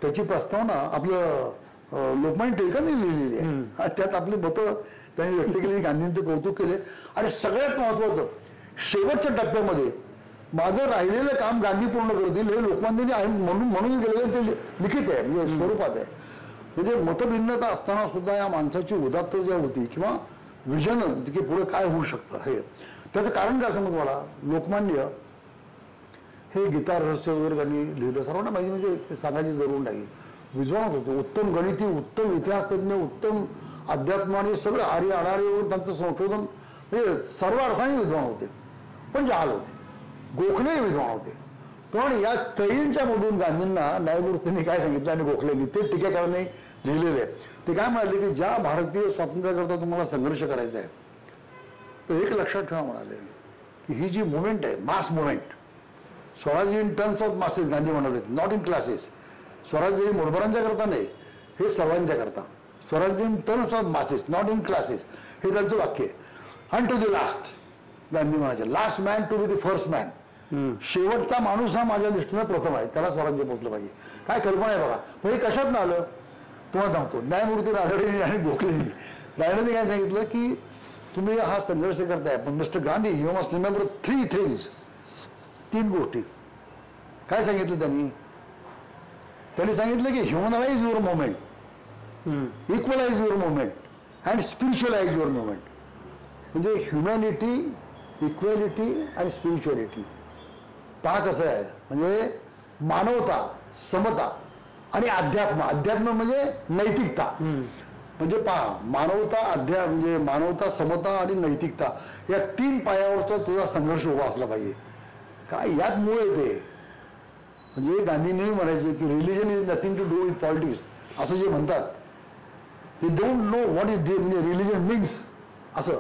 त्याची प्रस्तावना आपलं लोकमान्य टिळकांनी लिहिलेली आहे. त्यात आपली मतं त्यांनी व्यक्त केली, गांधींचं कौतुक केले आणि सगळ्यात महत्वाचं शेवटच्या टप्प्यामध्ये माझं राहिलेलं काम गांधी पूर्ण करतील हे लोकमान्यांनी म्हणून गेलेलं ते लिखित आहे, म्हणजे स्वरूपात आहे. म्हणजे मतभिन्नता असताना सुद्धा या माणसाची उदात्त ज्या होती किंवा विजन की पुढे काय होऊ शकतं हे त्याचं कारण काय सांगतो मला. लोकमान्य हे गीता रहस्य वगैरे त्यांनी लिहिलं, सर्वांना माहिती, म्हणजे ते सांगायची जरूर नाही. विद्वान होते, उत्तम गणिती, उत्तम इतिहास तज्ञ, उत्तम अध्यात्म आणि सगळं आर्य अनार्यवर त्यांचं संशोधन, म्हणजे सर्व अर्थाने विद्वान होते, पण जहाल होते. गोखले विद्वान होते, पण या त्रयींच्या मधून गांधींना न्यायमूर्तींनी काय सांगितलं आणि गोखलेंनी ते टीकाकारांनी लिहिलेले आहे. ते काय म्हणाले की ज्या भारतीय स्वातंत्र्याकरता तुम्हाला संघर्ष करायचा आहे तर एक लक्षात ठेवा म्हणाले की ही जी मुवमेंट आहे, मास मुवमेंट, स्वराज्य in terms of masses Gandhi म्हणाले, नॉट इन क्लासेस. स्वराज्य हे मोडबरांच्या करता नाही, हे सर्वांच्या करता. Swarajya in terms of masses not in classes हे त्यांचं वाक्य आहे. And to the last Gandhi म्हणायचे, last man to be the first man. शेवटचा माणूस हा माझ्या दृष्टीनं प्रथम आहे, त्याला स्वराज्य पोचलं पाहिजे. काय कल्पना आहे बघा. पण हे कशात ना आलं तुम्हाला सांगतो. न्यायमूर्ती रानडेंनी आणि गोखलेंनी, रानडेंनी काय सांगितलं की तुम्ही हा संघर्ष करताय पण mister Gandhi you must remember 3 things, 3 गोष्टी. काय सांगितलं त्यांनी सांगितलं की humanize your movement, equalize your movement and spiritualize your movement. म्हणजे ह्युमॅनिटी, इक्वॅलिटी आणि स्पिरिच्युअलिटी. पहा कसं आहे, म्हणजे मानवता, समता आणि अध्यात्म. अध्यात्म म्हणजे नैतिकता. म्हणजे पहा, मानवता, म्हणजे मानवता, समता आणि नैतिकता या 3 पायावरचा तुझा संघर्ष उभा असला पाहिजे. काय यात मूळ येते. म्हणजे गांधी नेहमी म्हणायचे की religion is nothing to do with politics, असं जे म्हणतात ते डोंट नो व्हॉट इज म्हणजे रिलिजन मीन्स असं.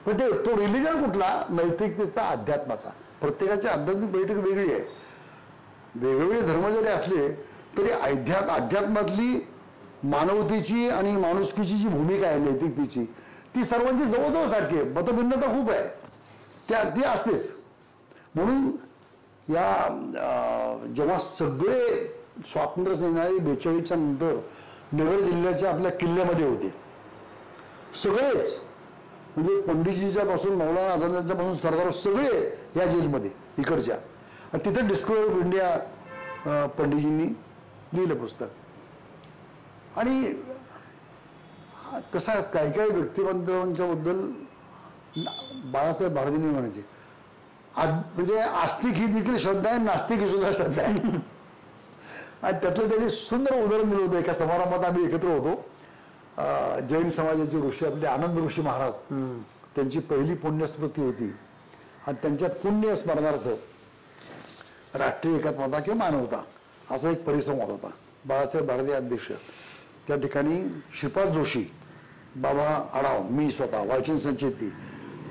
पण ते तो रिलिजन कुठला, नैतिकतेचा, अध्यात्माचा. प्रत्येकाची आध्यात्मिक बैठक वेगळी आहे. वेगवेगळे धर्म जरी असले तरी अध्यात्मातली मानवतेची आणि माणुसकीची जी भूमिका आहे नैतिकतेची ती सर्वांची जवळजवळ सारखी आहे. मतभिन्नता खूप आहे, ती असतेच. म्हणून या जेव्हा सगळे स्वातंत्र्य सेनानी 42च्या नंतर नगर जिल्ह्याच्या आपल्या किल्ल्यामध्ये होते सगळेच, म्हणजे पंडितजीच्या पासून मौलाना आझादांच्या पासून सरदार सगळे या जेलमध्ये इकडच्या. तिथे डिस्कव्हरी ऑफ इंडिया पंडितजींनी लिहिलं पुस्तक. आणि कसं आहे, काही काही व्यक्तिमत्वांच्या बद्दल बाळासाहेब भारतींनी म्हणायचे म्हणजे आस्तिक ही देखील श्रद्धा आहे, नास्तिक ही सुद्धा श्रद्धा आहे. आणि त्यातलं त्यांनी सुंदर उदाहरण दिलं होतं. एका समारंभात आम्ही एकत्र होतो. जैन समाजाचे ऋषी आपले आनंद ऋषी महाराज, त्यांची पहिली पुण्यस्मृती होती आणि त्यांच्यात पुण्य स्मरणार्थ राष्ट्रीय एकात्मता किंवा मानवता असा एक परिसंवाद होता. बाळासाहेब भारती अध्यक्ष, त्या ठिकाणी श्रीपाद जोशी, बाबा आढाव, मी स्वतः, वायचन संचेती,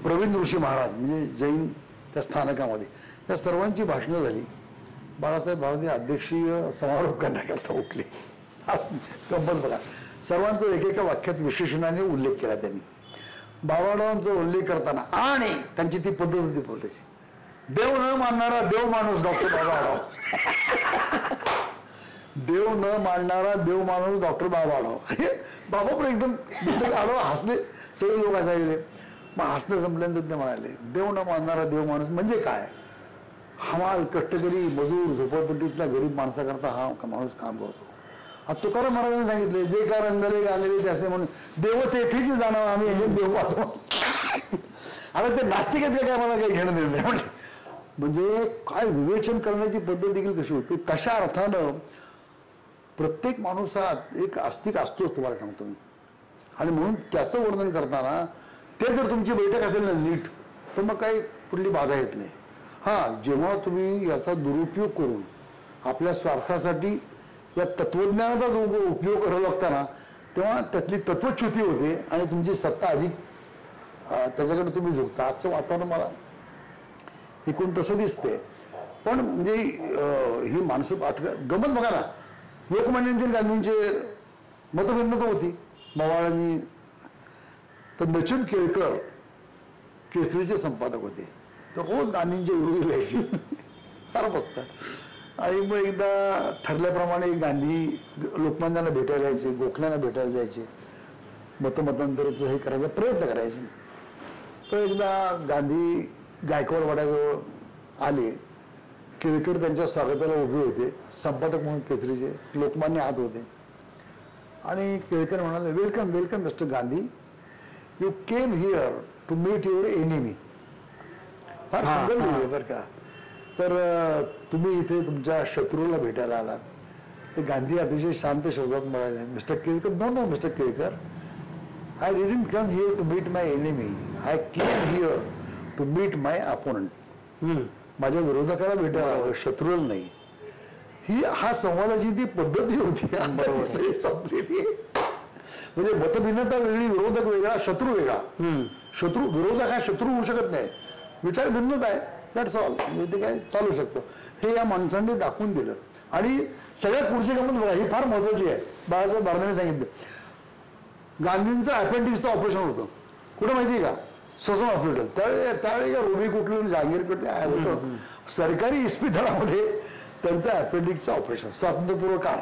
प्रवीण ऋषी महाराज म्हणजे जैन त्या स्थानकामध्ये, या सर्वांची भाषणं झाली. बाळासाहेब भारती अध्यक्षीय समारोप करण्याकरता उठले. गंमत बघा, सर्वांचं एकेका वाक्यात विशेषणाने उल्लेख केला त्यांनी. बाबाडावांचा उल्लेख करताना आणि त्यांची ती पद्धत होती बोलायची, देव न मानणारा देव माणूस डॉक्टर बाबा आढाव. देव न मानणारा देव माणूस डॉक्टर बाबा आढाव. बाबा पण एकदम आढाव हसले, सगळे लोक हसायले. मग हसणं संपल्यानंतर ते म्हणाले, देव न मानणारा देव माणूस म्हणजे काय, हमाल कष्टकरी मजूर झोपडपट्टीतल्या गरीब माणसाकरता हा माणूस काम करतो. तुकाराम महाराजांनी सांगितले, जे का रंगले गांधले ते असे म्हणून देव तेथेची जाणं आम्ही हे देव पाहतो. आता ते नास्तिक आहेत काय मला काही घेणं देणं नाही. म्हणजे काय विवेचन करण्याची पद्धत देखील कशी होती. तशा अर्थानं प्रत्येक माणूस हा एक आस्तिक असतोच, तुम्हाला सांगतो मी. आणि म्हणून त्याचं वर्णन करताना ते जर तुमची बैठक असेल ना नीट, तर मग काही कुठली बाधा येत नाही. हां, जेव्हा तुम्ही याचा दुरुपयोग करून आपल्या स्वार्थासाठी या तत्वज्ञानाचा जो उपयोग करायला लागताना तेव्हा त्यातली तत्वच्युती होते आणि तुमची सत्ता अधिक त्याच्याकडे तुम्ही झुकता. आजचं वातावरण मला एकूण तसं दिसते. पण म्हणजे ही माणसं आता गमत बघा ना, लोकमान्य गांधींचे मतभिन्नता होती मवाळ आणि तर नचिन केळकर केसरीचे संपादक होते. तर रोज गांधींच्या विरोधी लिहायचे फार बसतात. आणि मग एकदा ठरल्याप्रमाणे गांधी लोकमान्यांना भेटायला यायचे, गोखल्यांना भेटायला जायचे, मतमतांतराचं हे करायचा प्रयत्न करायचे. तर एकदा गांधी गायकवाड वाड्याजवळ आले. केळकर त्यांच्या स्वागताला उभे होते, संपादक म्हणून केसरीचे. लोकमान्य आत होते आणि केळकर म्हणाले, welcome welcome mister Gandhi, you came here to meet your enemy. फार सुंदर लिहिले बरं का. तर तुम्ही इथे तुमच्या शत्रूला भेटायला आलात. तर गांधी अतिशय शांत शब्दात म्हणाले, mister Kelkar, no no mister Kelkar, I didn't come here to meet my enemy, I came here to meet my opponent. माझ्या विरोधकाला भेटायला आलो, शत्रूला नाही. हा संवादाची ती पद्धती होती संपलेली. म्हणजे मतभिन्नता वेगळी, विरोधक वेगळा, शत्रू वेगळा. शत्रू विरोधक हा शत्रू होऊ शकत नाही, विचार भिन्नता आहे, दॅट्स ऑल. म्हणजे ते काय चालू शकतं. हे या माणसांनी दाखवून दिलं. आणि सगळ्यात पुढची गमत बघा, ही फार महत्वाची आहे. बाळासाहेब बारदाने सांगितलं, गांधींचं अपेंडिक्सचं ऑपरेशन होतं. कुठं माहिती आहे का? Sassoon hospital. त्यावेळी का रोबी कुठलं जहांगीर कुठले होतं सरकारी इस्पितळामध्ये त्यांचं अपेंडिक्सचं ऑपरेशन, स्वातंत्र्यपूर्व काळ.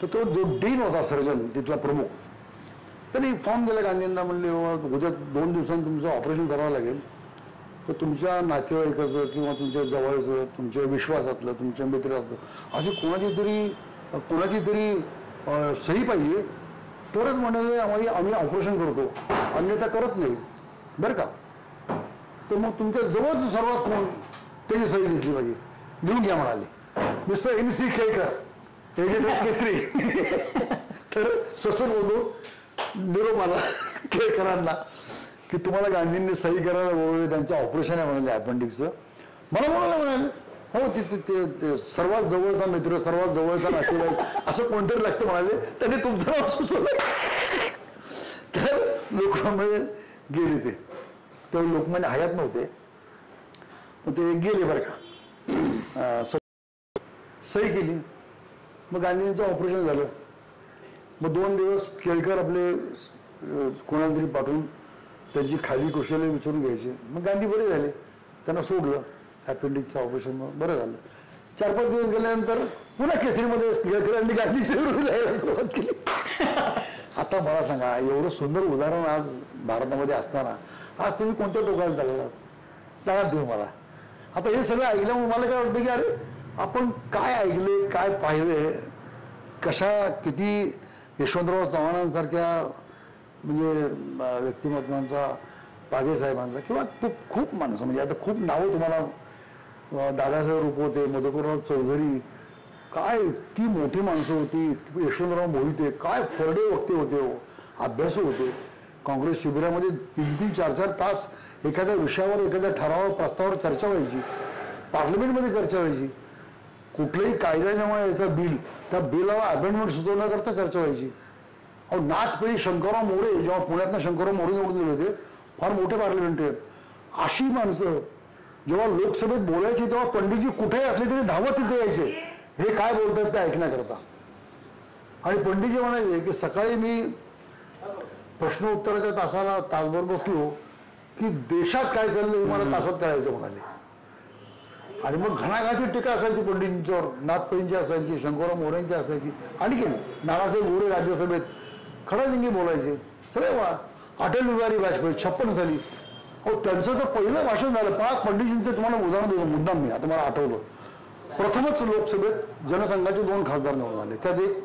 तर तो जो डीन होता सर्जन तिथला प्रमुख, त्यांनी फॉर्म दिला गांधींना. म्हणले उद्या 2 दिवसांनी तुमचं ऑपरेशन करावं लागेल. तर तुमच्या नातेवाईकाचं किंवा तुमच्या जवळचं, तुमच्या विश्वासातलं, तुमच्या मित्रातलं अशी कोणाची तरी सही पाहिजे, तरच म्हणाले आम्ही ऑपरेशन करतो, अन्यथा करत नाही बरं का. तर मग तुमच्या जवळ सर्वात कोण त्याची सही घेतली पाहिजे, घेऊन घ्या म्हणाले. मिस्टर NC केळकर, एडिटर केसरी. तर ससून बोलतो निरोप आला केळकरांना की तुम्हाला गांधींनी सही करायला बोलवले, त्यांचं ऑपरेशन आहे म्हणाले अपेंडिक्सचं. मला बोलायला म्हणाले, हो ते सर्वात जवळचा मित्र, सर्वात जवळचा नातेवाईक असं कोणतरी लागतं म्हणाले. त्यांनी तुमचं नाव सुचवलं. तर लोकमान्य गेले. ते लोकमान्य हयात नव्हते, मग ते गेले बरं का. सही केली. मग गांधींचं ऑपरेशन झालं. मग 2 दिवस केळकर आपले कोणाला तरी पाठवून त्यांची खाली कौशल्य विचारून घ्यायचे. मग गांधी बरे झाले, त्यांना सोडलं. अपेंडिक्सचं ऑपरेशन बरं झालं. 4-5 दिवस गेल्यानंतर पुन्हा केसरीमध्ये केळकरांनी गांधीच्या विरोधी लिहायला सुरुवात केली. आता मला सांगा, एवढं सुंदर उदाहरण आज भारतामध्ये असताना आज तुम्ही कोणत्या टोकाला चाललात सांगा तुम्ही मला. आता हे सगळं ऐकल्यामुळे मला काय वाटतं की अरे आपण काय ऐकले, काय पाहिले, किती यशवंतराव चव्हाणांसारख्या म्हणजे व्यक्तिमत्वांचा, पागे साहेबांचा किंवा खूप माणसं, म्हणजे आता खूप नावं तुम्हाला, दादासाहेब रुपवते, मधुकरराव चौधरी, काय ती मोठी माणसं होती. यशवंतराव मोहिते काय फरडे वक्ते होते, अभ्यासू होते. काँग्रेस शिबिरामध्ये 3-3, 4-4 तास एखाद्या विषयावर, एखाद्या ठरावावर, प्रस्तावावर चर्चा व्हायची. पार्लमेंटमध्ये चर्चा व्हायची. कुठलंही कायदा जेव्हा यायचा बिल, त्या बिलाला अमेंडमेंट सुचवण्याकरता चर्चा व्हायची. अहो नाथपैकी शंकरराव मोरे, जेव्हा पुण्यातनं शंकरराव मोरे निवडून दिले होते, फार मोठे पार्लमेंटेरियन, अशी माणसं जेव्हा लोकसभेत बोलायची तेव्हा पंडितजी कुठेही असले तरी धावत तिथे यायचे, हे काय बोलतात ते ऐकण्याकरता. आणि पंडितजी म्हणायचे की सकाळी मी प्रश्न उत्तराच्या तासाला तासभर बसलो की देशात काय चाललंय हे मला तासात कळायचं म्हणाले. आणि मग घणाघाती टीका असायची पंडितजींच्यावर, नाथपैंची असायची, शंकरराव मोरेंची असायची, आणखी नानासाहेब गोरे राज्यसभेत खडाजंगी बोलायचे सगळे. अटल बिहारी वाजपेयी 56 साली, अहो त्यांचं तर पहिलं भाषण झालं. पंडितजींचं तुम्हाला उदाहरण देतो मुद्दाम मी, आता मला आठवलं. प्रथमच लोकसभेत जनसंघाचे 2 खासदार निवडून आले. त्यात एक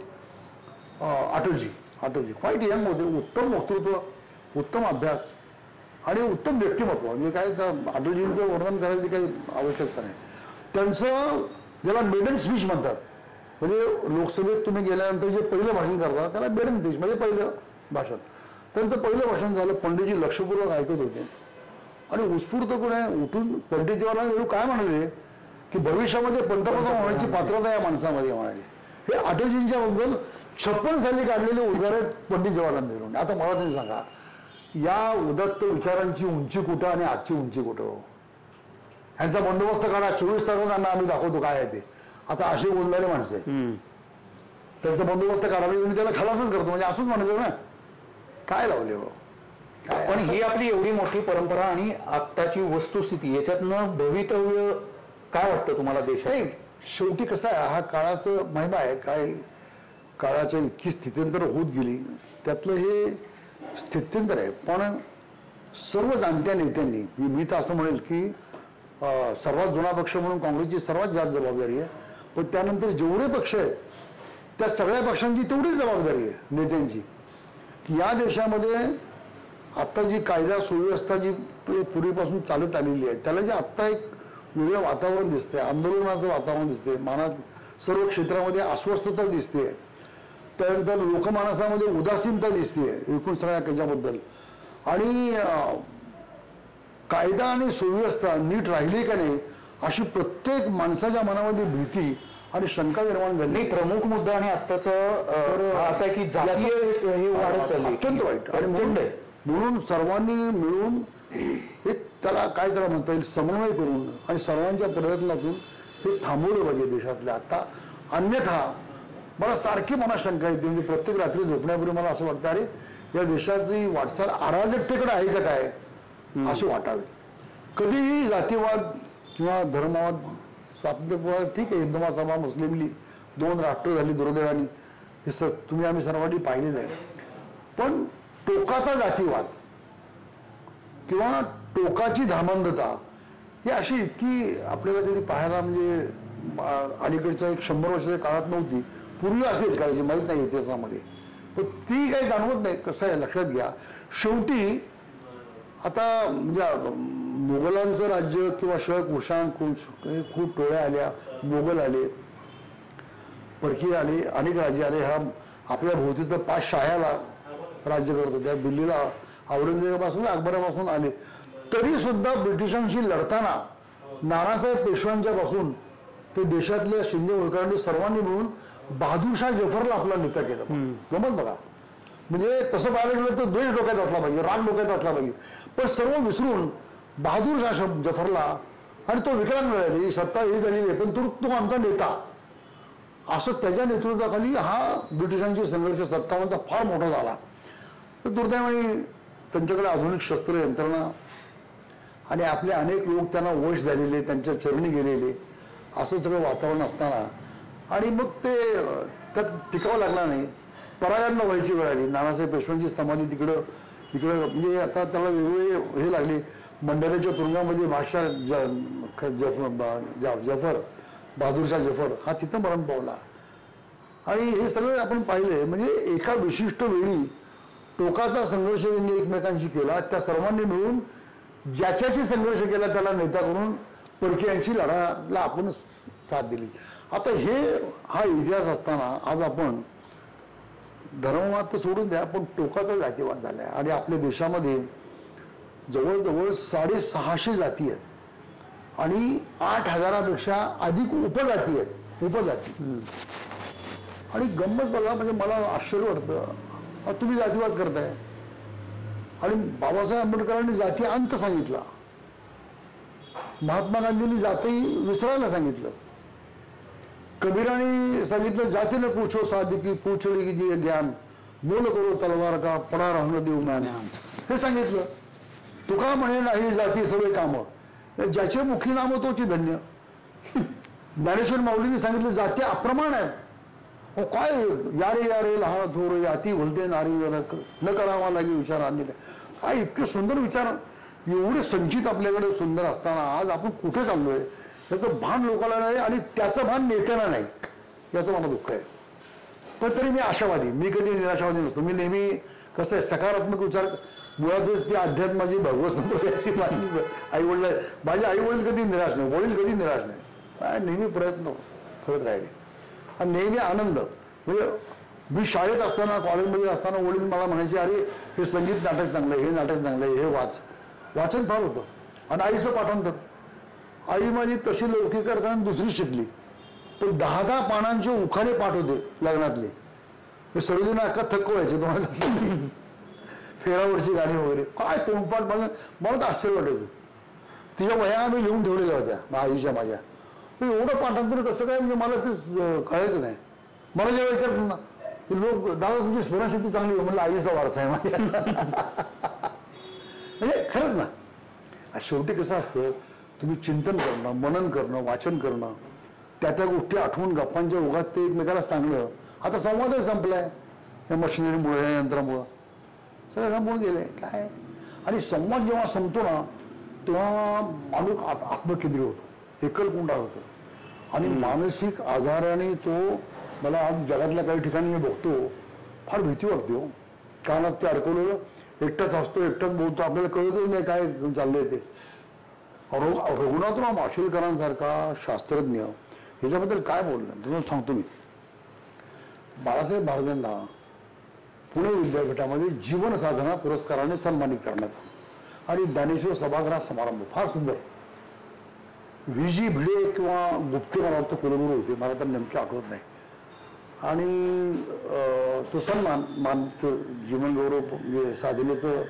अटलजी क्वाईट यंग होते, उत्तम वक्तृत्व, उत्तम अभ्यास आणि उत्तम व्यक्तिमत्व. म्हणजे काय अटलजींचं वर्णन करायची काही आवश्यकता नाही. त्यांचं ज्याला मेडन स्पीच म्हणतात, म्हणजे लोकसभेत तुम्ही गेल्यानंतर जे पहिलं भाषण करता त्याला मेडन स्पीच म्हणजे पहिलं भाषण. त्यांचं पहिलं भाषण झालं. पंडितजी लक्षपूर्वक ऐकत होते आणि उत्स्फूर्तपणे उठून पंडित जवाहरलाल नेहरू काय म्हणाले की भविष्यामध्ये पंतप्रधान होण्याची पात्रता या माणसामध्ये म्हणाले. हे अटलजींच्या बद्दल 56 साली काढलेले उद्गार आहेत पंडित जवाहरलाल नेहरू. आता मला तुम्ही सांगा, या उदात्त विचारांची उंची कुठं आणि आजची उंची कुठं, ह्यांचा बंदोबस्त करा, 24 तासात त्यांना आम्ही दाखवतो काय आहे ते. आता असे बोलणारे माणसं आहे, त्यांचा बंदोबस्त काढा म्हणजे मी त्याला खलासच करतो, म्हणजे असंच म्हणायचं ना, काय लावले काय. पण ही आपली एवढी मोठी परंपरा आणि आत्ताची वस्तुस्थिती याच्यातनं भवितव्य काय वाटतं तुम्हाला देशात? शेवटी कसं आहे, हा काळाचं महिमा आहे, काय काळाच्या इतकी स्थित्यंतर होत गेली, त्यातलं हे स्थित्यंतर आहे. पण सर्व जाणत्या नेत्यांनी, मी तर असं म्हणेल की सर्वात जुना पक्ष म्हणून काँग्रेसची सर्वात जास्त जबाबदारी आहे, पण त्यानंतर जेवढे पक्ष आहेत त्या सगळ्या पक्षांची तेवढीच जबाबदारी आहे नेत्यांची, की या देशामध्ये आत्ता जी कायदा सुव्यवस्था जी पूर्वीपासून चालत आलेली आहे त्याला जे आत्ता एक वेगळं वातावरण दिसते, आंदोलनाचं वातावरण दिसते, मनात सर्व क्षेत्रामध्ये अस्वस्थता दिसते, त्यानंतर लोकमानसामध्ये उदासीनता दिसते एकूण सगळ्या त्याच्याबद्दल, आणि कायदा आणि सुव्यवस्था नीट राहिली का नाही अशी प्रत्येक माणसाच्या मनामध्ये भीती आणि शंका निर्माण झाली. प्रमुख मुद्दा आणि आत्ताचा असा आहे की अत्यंत वाईट, आणि म्हणून सर्वांनी मिळून एक त्याला काय त्याला म्हणता येईल समन्वय करून आणि सर्वांच्या प्रयत्नातून हे थांबवलं पाहिजे देशातल्या. आता अन्यथा मला सारखी मनात शंका येते, म्हणजे प्रत्येक रात्री झोपण्यापूर्वी मला असं वाटतं अरे या देशाची वाटचाल अराजकतेकडे आहे का काय असे वाटावे. कधीही जातीवाद किंवा धर्मवाद स्वातंत्र्य ठीक आहे, हिंदू महासभा, मुस्लिम लीग, 2 राष्ट्र झाली दुर्दैवानी, हे तुम्ही आम्ही सर्वांनी पाहिलेलं आहे. पण टोकाचा जातीवाद किंवा टोकाची धर्मांधता ही अशी इतकी आपल्याला कधी पाहायला म्हणजे अलीकडच्या 100 वर्षाच्या काळात नव्हती, पूर्वी असेल का याची माहीत नाही इतिहासामध्ये, पण ती काही जाणवत नाही. कसं आहे लक्षात घ्या, शेवटी आता म्हणजे मोगलांचं राज्य किंवा शक कुशाण खूप टोळ्या आल्या, मोगल आले, परकीय आले, अनेक राज्य आले, हा आपल्या भोवती तर 5 शाह्याला राज्य करत होत्या, दिल्लीला औरंगजेबापासून अकबरापासून आले, तरी सुद्धा ब्रिटिशांशी लढताना नानासाहेब पेशव्यांच्या पासून ते देशातल्या शिंदे होळकरांनी सर्वांनी मिळून बहादूरशाह जफरला आपला नेता केला. गमत बघा, म्हणजे तसं पाहायला गेलं तर द्वेष डोक्यात असला पाहिजे, राग डोक्यात असला पाहिजे, पण सर्व विसरून बहादूरशाह जफरला, आणि तो विकलांग झाला, सत्ता ही झालेली आहे पण तो आमचा नेता, असं त्याच्या नेतृत्वाखाली हा ब्रिटिशांशी संघर्ष 57चा फार मोठा झाला. तर दुर्दैवाने त्यांच्याकडे आधुनिक शस्त्र यंत्रणा आणि आपले अनेक लोक त्यांना वश झालेले, त्यांच्या चरणी गेलेले, असं सगळं वातावरण असताना आणि मग ते त्यात टिकावं लागला नाही, परायांना व्हायची वेळ आली. नानासाहेब पेशव्यांची समाधी तिकडं म्हणजे आता त्याला वेगवेगळे हे लागले. मंडाऱ्याच्या तुरुंगामध्ये बादशाह जफर, बहादूरशाह जफर हा तिथं मरण पावला, आणि हे सगळं आपण पाहिलंय. म्हणजे एका विशिष्ट वेळी टोकाचा संघर्ष त्यांनी एकमेकांशी केला, त्या सर्वांनी मिळून ज्याच्याशी संघर्ष केला त्याला नेता करून परकीयांशी लढायला आपण साथ दिली. आता हा इतिहास असताना आज आपण धर्मवाद तर सोडून द्या, पण टोकाचा जातीवाद झालाय, आणि आपल्या देशामध्ये जवळजवळ 650 जाती आहेत आणि 8000पेक्षा अधिक उपजाती आहेत, उपजाती. आणि गंमत बघा, म्हणजे मला आश्चर्य वाटतं, तुम्ही जातीवाद करताय, आणि बाबासाहेब आंबेडकरांनी जाती अंत सांगितला, महात्मा गांधींनी जाती विसरायला सांगितलं, कबीरांनी सांगितलं जाती न पूछो साधिकी पूछड़ी कीजिए ज्ञान, मोल करो तलवार का पडा राहणं देऊ ज्ञान, हे सांगितलं. तुका म्हणे नाही जाती सगळे कामं, ज्याचे मुखी नाम तोची धन्य. ज्ञानेश्वर माऊलींनी सांगितलं जाती अप्रमाण आहेत. काय यारे लहान थोर याती भलते नारी न करावा लागे विचार अन्य काय, इतके सुंदर विचार एवढे संचित आपल्याकडे सुंदर असताना आज आपण कुठे चाललोय याचं भान लोकांना नाही, आणि त्याचं भान नेत्यांना नाही, याचं मला दुःख आहे. पण तरी मी आशावादी, मी कधी निराशावादी नसतो. मी नेहमी कसं आहे सकारात्मक विचार, मुळातच ती अध्यात्माची भगवत संप्रदायाची माझे आई वडील कधी निराश नाही, वडील कधी निराश नाही, नेहमी प्रयत्न करत राहिले आणि नेहमी आनंद. म्हणजे मी शाळेत असताना कॉलेजमध्ये असताना वडील मला म्हणायचे अरे हे संगीत नाटक चांगलं आहे, हे नाटक चांगलं आहे, हे वाचन फार होतं. आणि आईचं पाठांतर, आई माझी तशी लौकिक करताना दुसरी शिकली, पण 10 पानांचे उखाणे पाठ होते लग्नातले, हे सर्वजण अक्का थक्क व्हायचे तुम्हाला. फेरावरची गाणी वगैरे काय तोंडपाठ मला तर आश्चर्य वाटायचं. तिच्या वह्या आम्ही लिहून ठेवलेल्या होत्या आईच्या माझ्या. एवढं पाठांतर कसं काय म्हणजे मला ते कळायचं नाही. मला जेव्हा विचारतात ना की लोक दादा तुमची स्मरणशक्ती चांगली आहे, म्हणलं आईचा वारसा आहे माझ्या. म्हणजे खरंच ना, शेवटी कसं असतं, तुम्ही चिंतन करणं, मनन करणं, वाचन करणं, त्या गोष्टी आठवून गप्पांच्या ओघात ते एकमेकाला सांगणं. आता संवादच संपलाय या मशिनरीमुळे, या यंत्रामुळं सगळं संपून गेले काय. आणि संवाद जेव्हा संपतो ना तेव्हा माणूस आत्मकेंद्रीय होतो, एकलकुंडा होतो. आणि मानसिक आजाराने तो, मला आज जगातल्या काही ठिकाणी मी बघतो फार भीती वाटते हो. कानात ते अडकवलेलं, एकटाच असतो, एकटाच बोलतो, आपल्याला कळतच नाही काय चाललंय ते. रघुनाथराव माशेलकरांसारखा शास्त्रज्ञ ह्याच्याबद्दल काय बोलणं तुम्हाला सांगतो मी. बाळासाहेब भारदेंना पुणे विद्यापीठामध्ये जीवन साधना पुरस्काराने सन्मानित करण्यात आलं. आणि ज्ञानेश्वर सभागृह समारंभ फार सुंदर. व्ही.जी. भिडे किंवा गुप्ते मला वाटतं कुलगुरू होते, मला तर नेमके आठवत नाही. आणि तो सन्मान जीवनगौरव म्हणजे साधनेचं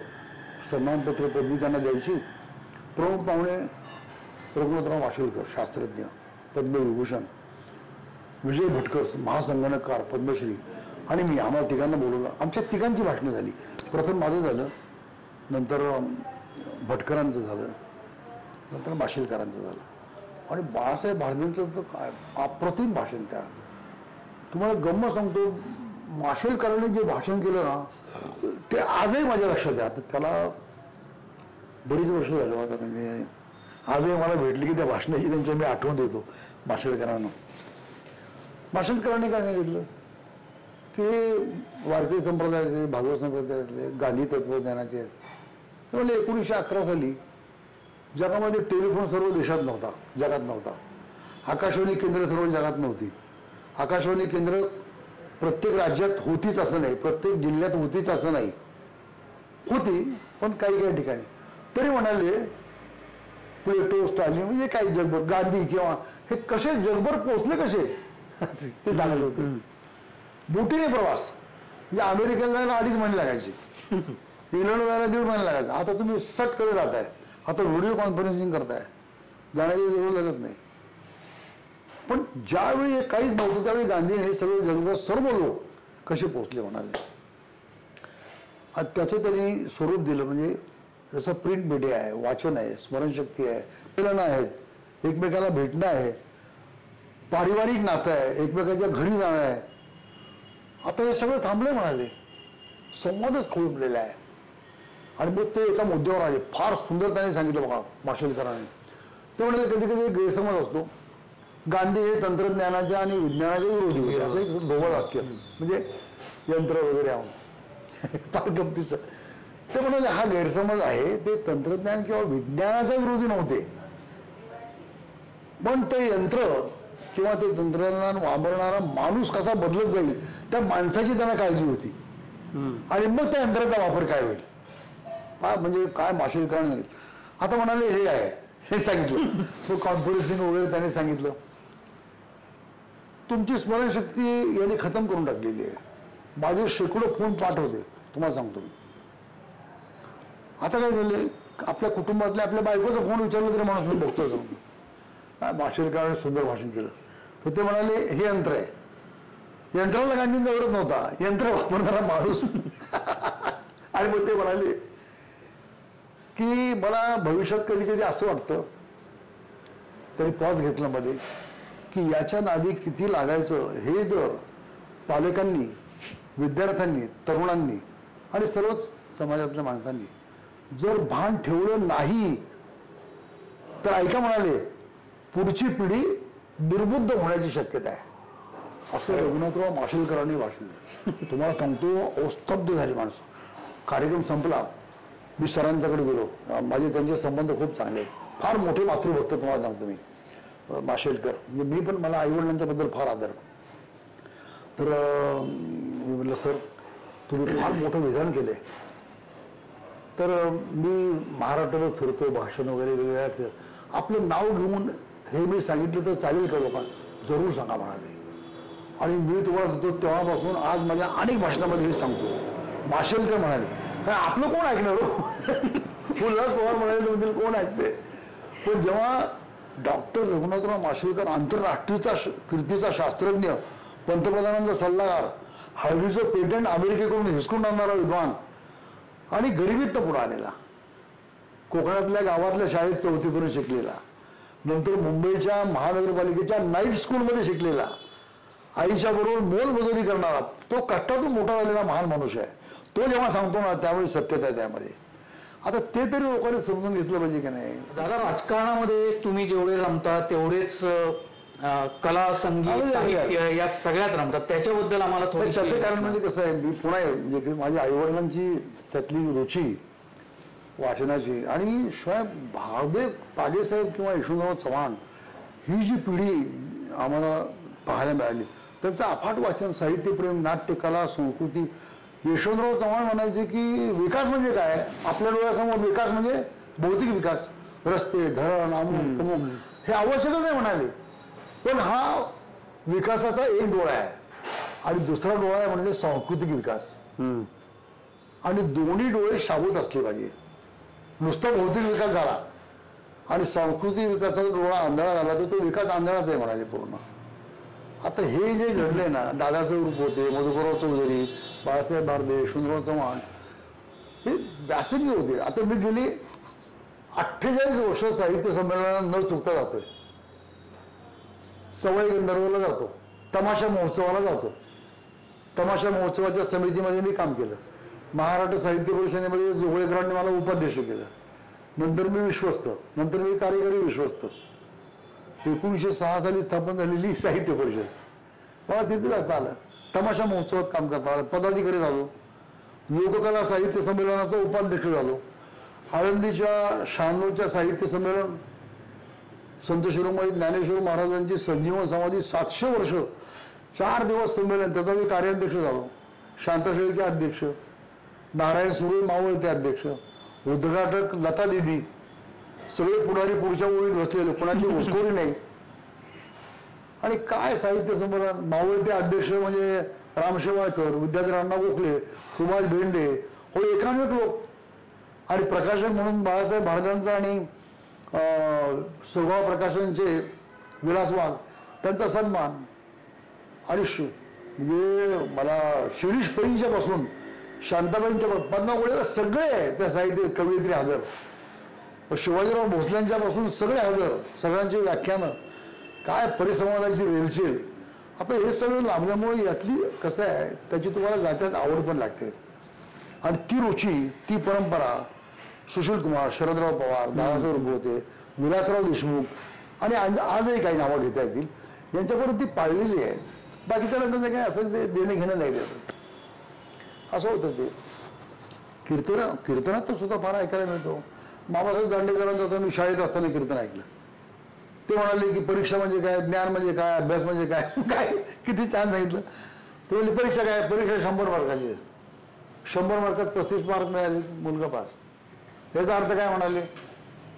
सन्मानपत्र पदवी त्यांना द्यायची. प्रमुख पाहुणे रघुनाथराव माशेलकर शास्त्रज्ञ, पद्मविभूषण, विजय भटकर महासंगणककार, पद्मश्री, आणि मी. आम्हाला तिघांना बोलवलं. आमच्या तिघांची भाषणं झाली. प्रथम माझं झालं, नंतर भटकरांचं झालं, नंतर माशेलकरांचं झालं. आणि बाळासाहेब भारदेंचं तर काय अप्रतिम भाषण. त्या तुम्हाला गंमत सांगतो, माशेलकरांनी जे भाषण केलं ना ते आजही माझ्या लक्षात आहे. आता त्याला बरीच वर्ष झालं आता, म्हणजे आजही मला भेटली की त्या भाषणाची त्यांच्या मी आठवण देतो माशेलकरांना. माशेलकरांनी काय सांगितलं की वारकरी संप्रदायाचे, भागवत संप्रदायातले, गांधी तत्वज्ञानाचे आहेत. म्हणजे 1911 साली जगामध्ये टेलिफोन सर्व देशात नव्हता, जगात नव्हता. आकाशवाणी केंद्र सर्व जगात नव्हती. आकाशवाणी केंद्र प्रत्येक राज्यात होतीच असं नाही, प्रत्येक जिल्ह्यात होतीच असं नाही, होती पण काही काही ठिकाणी. तरी म्हणाले प्लेटो, स्टॅलिन म्हणजे काही जगभर, गांधी किंवा हे कसे जगभर पोचले कसे ते सांगत होते. बोटीने प्रवास म्हणजे अमेरिकेला जायला 2.5 महिने लागायचे, इंग्लंडला जायला 1.5 महिने लागायचा. आता तुम्ही सटकडे जाताय, आता व्हिडिओ कॉन्फरन्सिंग करताय, जाण्याची जरूर लागत नाही. पण ज्यावेळी हे काहीच नव्हतं त्यावेळी गांधीने हे सगळे जगभर सर्व लोक कसे पोचले म्हणाले. त्याचं त्यांनी स्वरूप दिलं. म्हणजे जसं प्रिंट मीडिया आहे, वाचन आहे, स्मरणशक्ती आहे, प्रेरणा आहेत, एकमेकाला भेटणं आहे, पारिवारिक नातं आहे, एकमेकाच्या घरी जाणं आहे. आता हे सगळं थांबले म्हणाले, संवादच खोळंबलेला आहे. आणि मग ते एका मुद्द्यावर आले, फार सुंदर त्यांनी सांगितलं बघा माशेलकरांनी. ते म्हणाले कधी कधी गैरसमज असतो, गांधी हे तंत्रज्ञानाच्या आणि विज्ञानाच्या विरोधी होते, असं एक ढोबळ वाक्य, म्हणजे यंत्र वगैरे आहोत फार गमतीचं. ते म्हणाले हा गैरसमज आहे, ते तंत्रज्ञान किंवा विज्ञानाच्या विरोधी नव्हते, पण ते यंत्र किंवा ते तंत्रज्ञान वापरणारा माणूस कसा बदलत जाईल त्या माणसाची त्यांना काळजी होती. आणि मग त्या यंत्राचा वापर काय होईल, म्हणजे काय माशेलकरांनी आता म्हणाले हे आहे, हे सांगितलं. तो कॉन्फरन्सिंग वगैरे त्याने सांगितलं. तुमची स्मरणशक्ती याने खतम करून टाकलेली आहे. माझे शेकडो फोन पाठवते तुम्हाला सांगतो मी. आता काय झाले, आपल्या कुटुंबातल्या आपल्या बायकोचा फोन विचारला तरी माणूस मी बघतोय जाऊन. काय माशेलकरांनी सुंदर भाषण केलं. तर ते म्हणाले हे यंत्र आहे, यंत्राला गांधींचा आवडत नव्हता, यंत्र वापरणारा माणूस. आणि मग ते म्हणाले की मला भविष्यात कधी कधी असं वाटतं, तरी पॉज घेतला मध्ये, की याच्या नादी किती लागायचं हे जर पालकांनी, विद्यार्थ्यांनी, तरुणांनी आणि सर्वच समाजातल्या माणसांनी जर भान ठेवलं नाही तर ऐका म्हणाले पुढची पिढी निर्बुद्ध होण्याची शक्यता आहे. असं रघुनाथराव माशेलकरांनी भाषण दिलं. तुम्हाला सांगतो स्तब्ध झाली माणसं. कार्यक्रम संपला, मी सरांच्याकडे गेलो. माझे त्यांचे संबंध खूप चांगले आहेत, फार मोठे मातृभक्त तुम्हाला सांगतो मी माशेलकर. म्हणजे मी पण, मला आईवडिलांच्याबद्दल फार आदर. तर मी म्हटलं सर तुम्ही फार मोठं विधान केलंय. तर मी महाराष्ट्रावर फिरतो, भाषण वगैरे वेगवेगळ्या, आपलं नाव घेऊन हे मी सांगितलं तर चालेल का लोकांना? जरूर सांगा म्हणाले. आणि मी तुम्हाला सांगतो तेव्हापासून आज माझ्या अनेक भाषणामध्ये हे सांगतो, माशेलकर म्हणाले, कारण आपलं कोण ऐकणार हो. उल्हास पवार म्हणाले तर कोण ऐकते. पण जेव्हा डॉक्टर रघुनाथराव माशेलकर आंतरराष्ट्रीयचा कीर्तीचा शास्त्रज्ञ, पंतप्रधानांचा सल्लागार, हळदीचं पेटंट अमेरिकेकडून हिसकून आणणारा विद्वान आणि गरिबीत पुढे आलेला, कोकणातल्या गावातल्या शाळेत 4थीपर्यंत शिकलेला, नंतर मुंबईच्या महानगरपालिकेच्या नाईट स्कूलमध्ये शिकलेला, आईच्या बरोबर मोलमजुरी करणारा, तो कष्टातून मोठा झालेला महान मनुष्य आहे. तो जेव्हा सांगतो ना त्यावेळी सत्यता आहे त्यामध्ये. आता ते तरी लोकांनी समजून घेतलं पाहिजे की नाही. दादा, राजकारणामध्ये तुम्ही जेवढे रमता तेवढेच कला, संगीत, साहित्य या सगळ्यात रमतात. त्याच्याबद्दल आम्हाला थोडी. त्याचं कारण म्हणजे कसं आहे, मी पुन्हा म्हणजे माझ्या आईवडिलांची त्यातली रुची वाचनाची आणि शिवाय भावे पागेसाहेब किंवा यशवंतराव चव्हाण ही जी पिढी आम्हाला पाहायला मिळाली, त्यांचं अफाट वाचन, साहित्यप्रेम, नाट्यकला, संस्कृती. यशवंतराव चव्हाण म्हणायचे की विकास म्हणजे काय, आपल्या डोळ्यासमोर विकास म्हणजे भौतिक विकास, रस्ते, धरण, अमुक तमुक हे आवश्यकच आहे म्हणाले. पण हा विकासाचा एक डोळा आहे आणि दुसरा डोळा आहे म्हणजे सांस्कृतिक विकास. आणि दोन्ही डोळे शाबूत असले पाहिजे. नुसता भौतिक विकास झाला आणि सांस्कृतिक विकासाचा डोळा आंधळा झाला तर तो विकास आंधळाच आहे म्हणाले पूर्ण. आता हे जे घडले ना, दादासाहेब रूप होते, मधुकरराव चौधरी, बाळासाहेब भारदे, यशवंतराव चव्हाण हे व्यासंगी होते. आता मी गेली 48 वर्ष साहित्य संमेलनाला न चुकता जातोय. सवाई गंधर्वला जातो, तमाशा महोत्सवाला जातो. तमाशा महोत्सवाच्या समितीमध्ये मी काम केलं. महाराष्ट्र साहित्य परिषदेमध्ये जोगळेकरांनी मला उपाध्यक्ष केलं. नंतर मी विश्वस्त, नंतर मी कार्यकारी विश्वस्त. 1906 साली स्थापन झालेली साहित्य परिषद मला तिथे जाता आलं. तमाशा महोत्सवात काम करता आलं, पदाधिकारी झालो. लोककला साहित्य संमेलनाचा उपाध्यक्ष झालो. आळंदीच्या 96च्या साहित्य संमेलन, संत शिरोमणी ज्ञानेश्वर महाराजांची संजीवन समाधी 700 वर्ष 4 दिवस संमेलन, त्याचा मी कार्याध्यक्ष झालो. शांताशेळके अध्यक्ष, नारायण सुरे मावळते अध्यक्ष, उद्घाटक लता दिदी, सगळे पुढारी पुढच्या ओळीत बसलेले, कोणाची घुसखोरी नाही. आणि काय साहित्य संमेलन, मावळते अध्यक्ष म्हणजे राम शेवाळकर, विद्याधर अण्णा गोखले, सुभाष भेंडे, हो एकानेक लोक. आणि प्रकाशक म्हणून बाळासाहेब भारद्यांचा आणि सुगाव प्रकाशनचे विलास वाघ, त्यांचा सन्मान. आणि म्हणजे मला शिरीष पैंच्या पासून शांताबाईंच्या पद्मा गोळे सगळे त्या साहित्य कवयित्री हजर. शिवाजीराव भोसल्यांच्या पासून सगळे हजर, सगळ्यांची व्याख्यानं, काय परिसंवादाची रेलचेल. आता हे सगळं लाभल्यामुळे यातली कसं आहे, त्याची तुम्हाला जात्यात आवड पण लागते. आणि ती रुची, ती परंपरा सुशील कुमार, शरदराव पवार, दादासाहेब रुपवते, विलासराव देशमुख आणि आजही काही नावं घेता येतील, यांच्याकडून ती पाळलेली आहे. बाकीच्या लोकांचं काय असं ते देणं घेणं नाही देत. असं होतं ते. कीर्तनात तर सुद्धा फार ऐकायला मिळतो. मामासाहेब दांडेकरांचं आता मी शाळेत असताना कीर्तन ऐकलं. ते म्हणाले की परीक्षा म्हणजे काय, ज्ञान म्हणजे काय, अभ्यास म्हणजे काय, काय किती छान सांगितलं. ते म्हणले परीक्षा काय, परीक्षा 100 मार्काची आहे, 100 मार्कात 35 मार्क मिळाले, मुलगा पास. याचा अर्थ काय म्हणाले,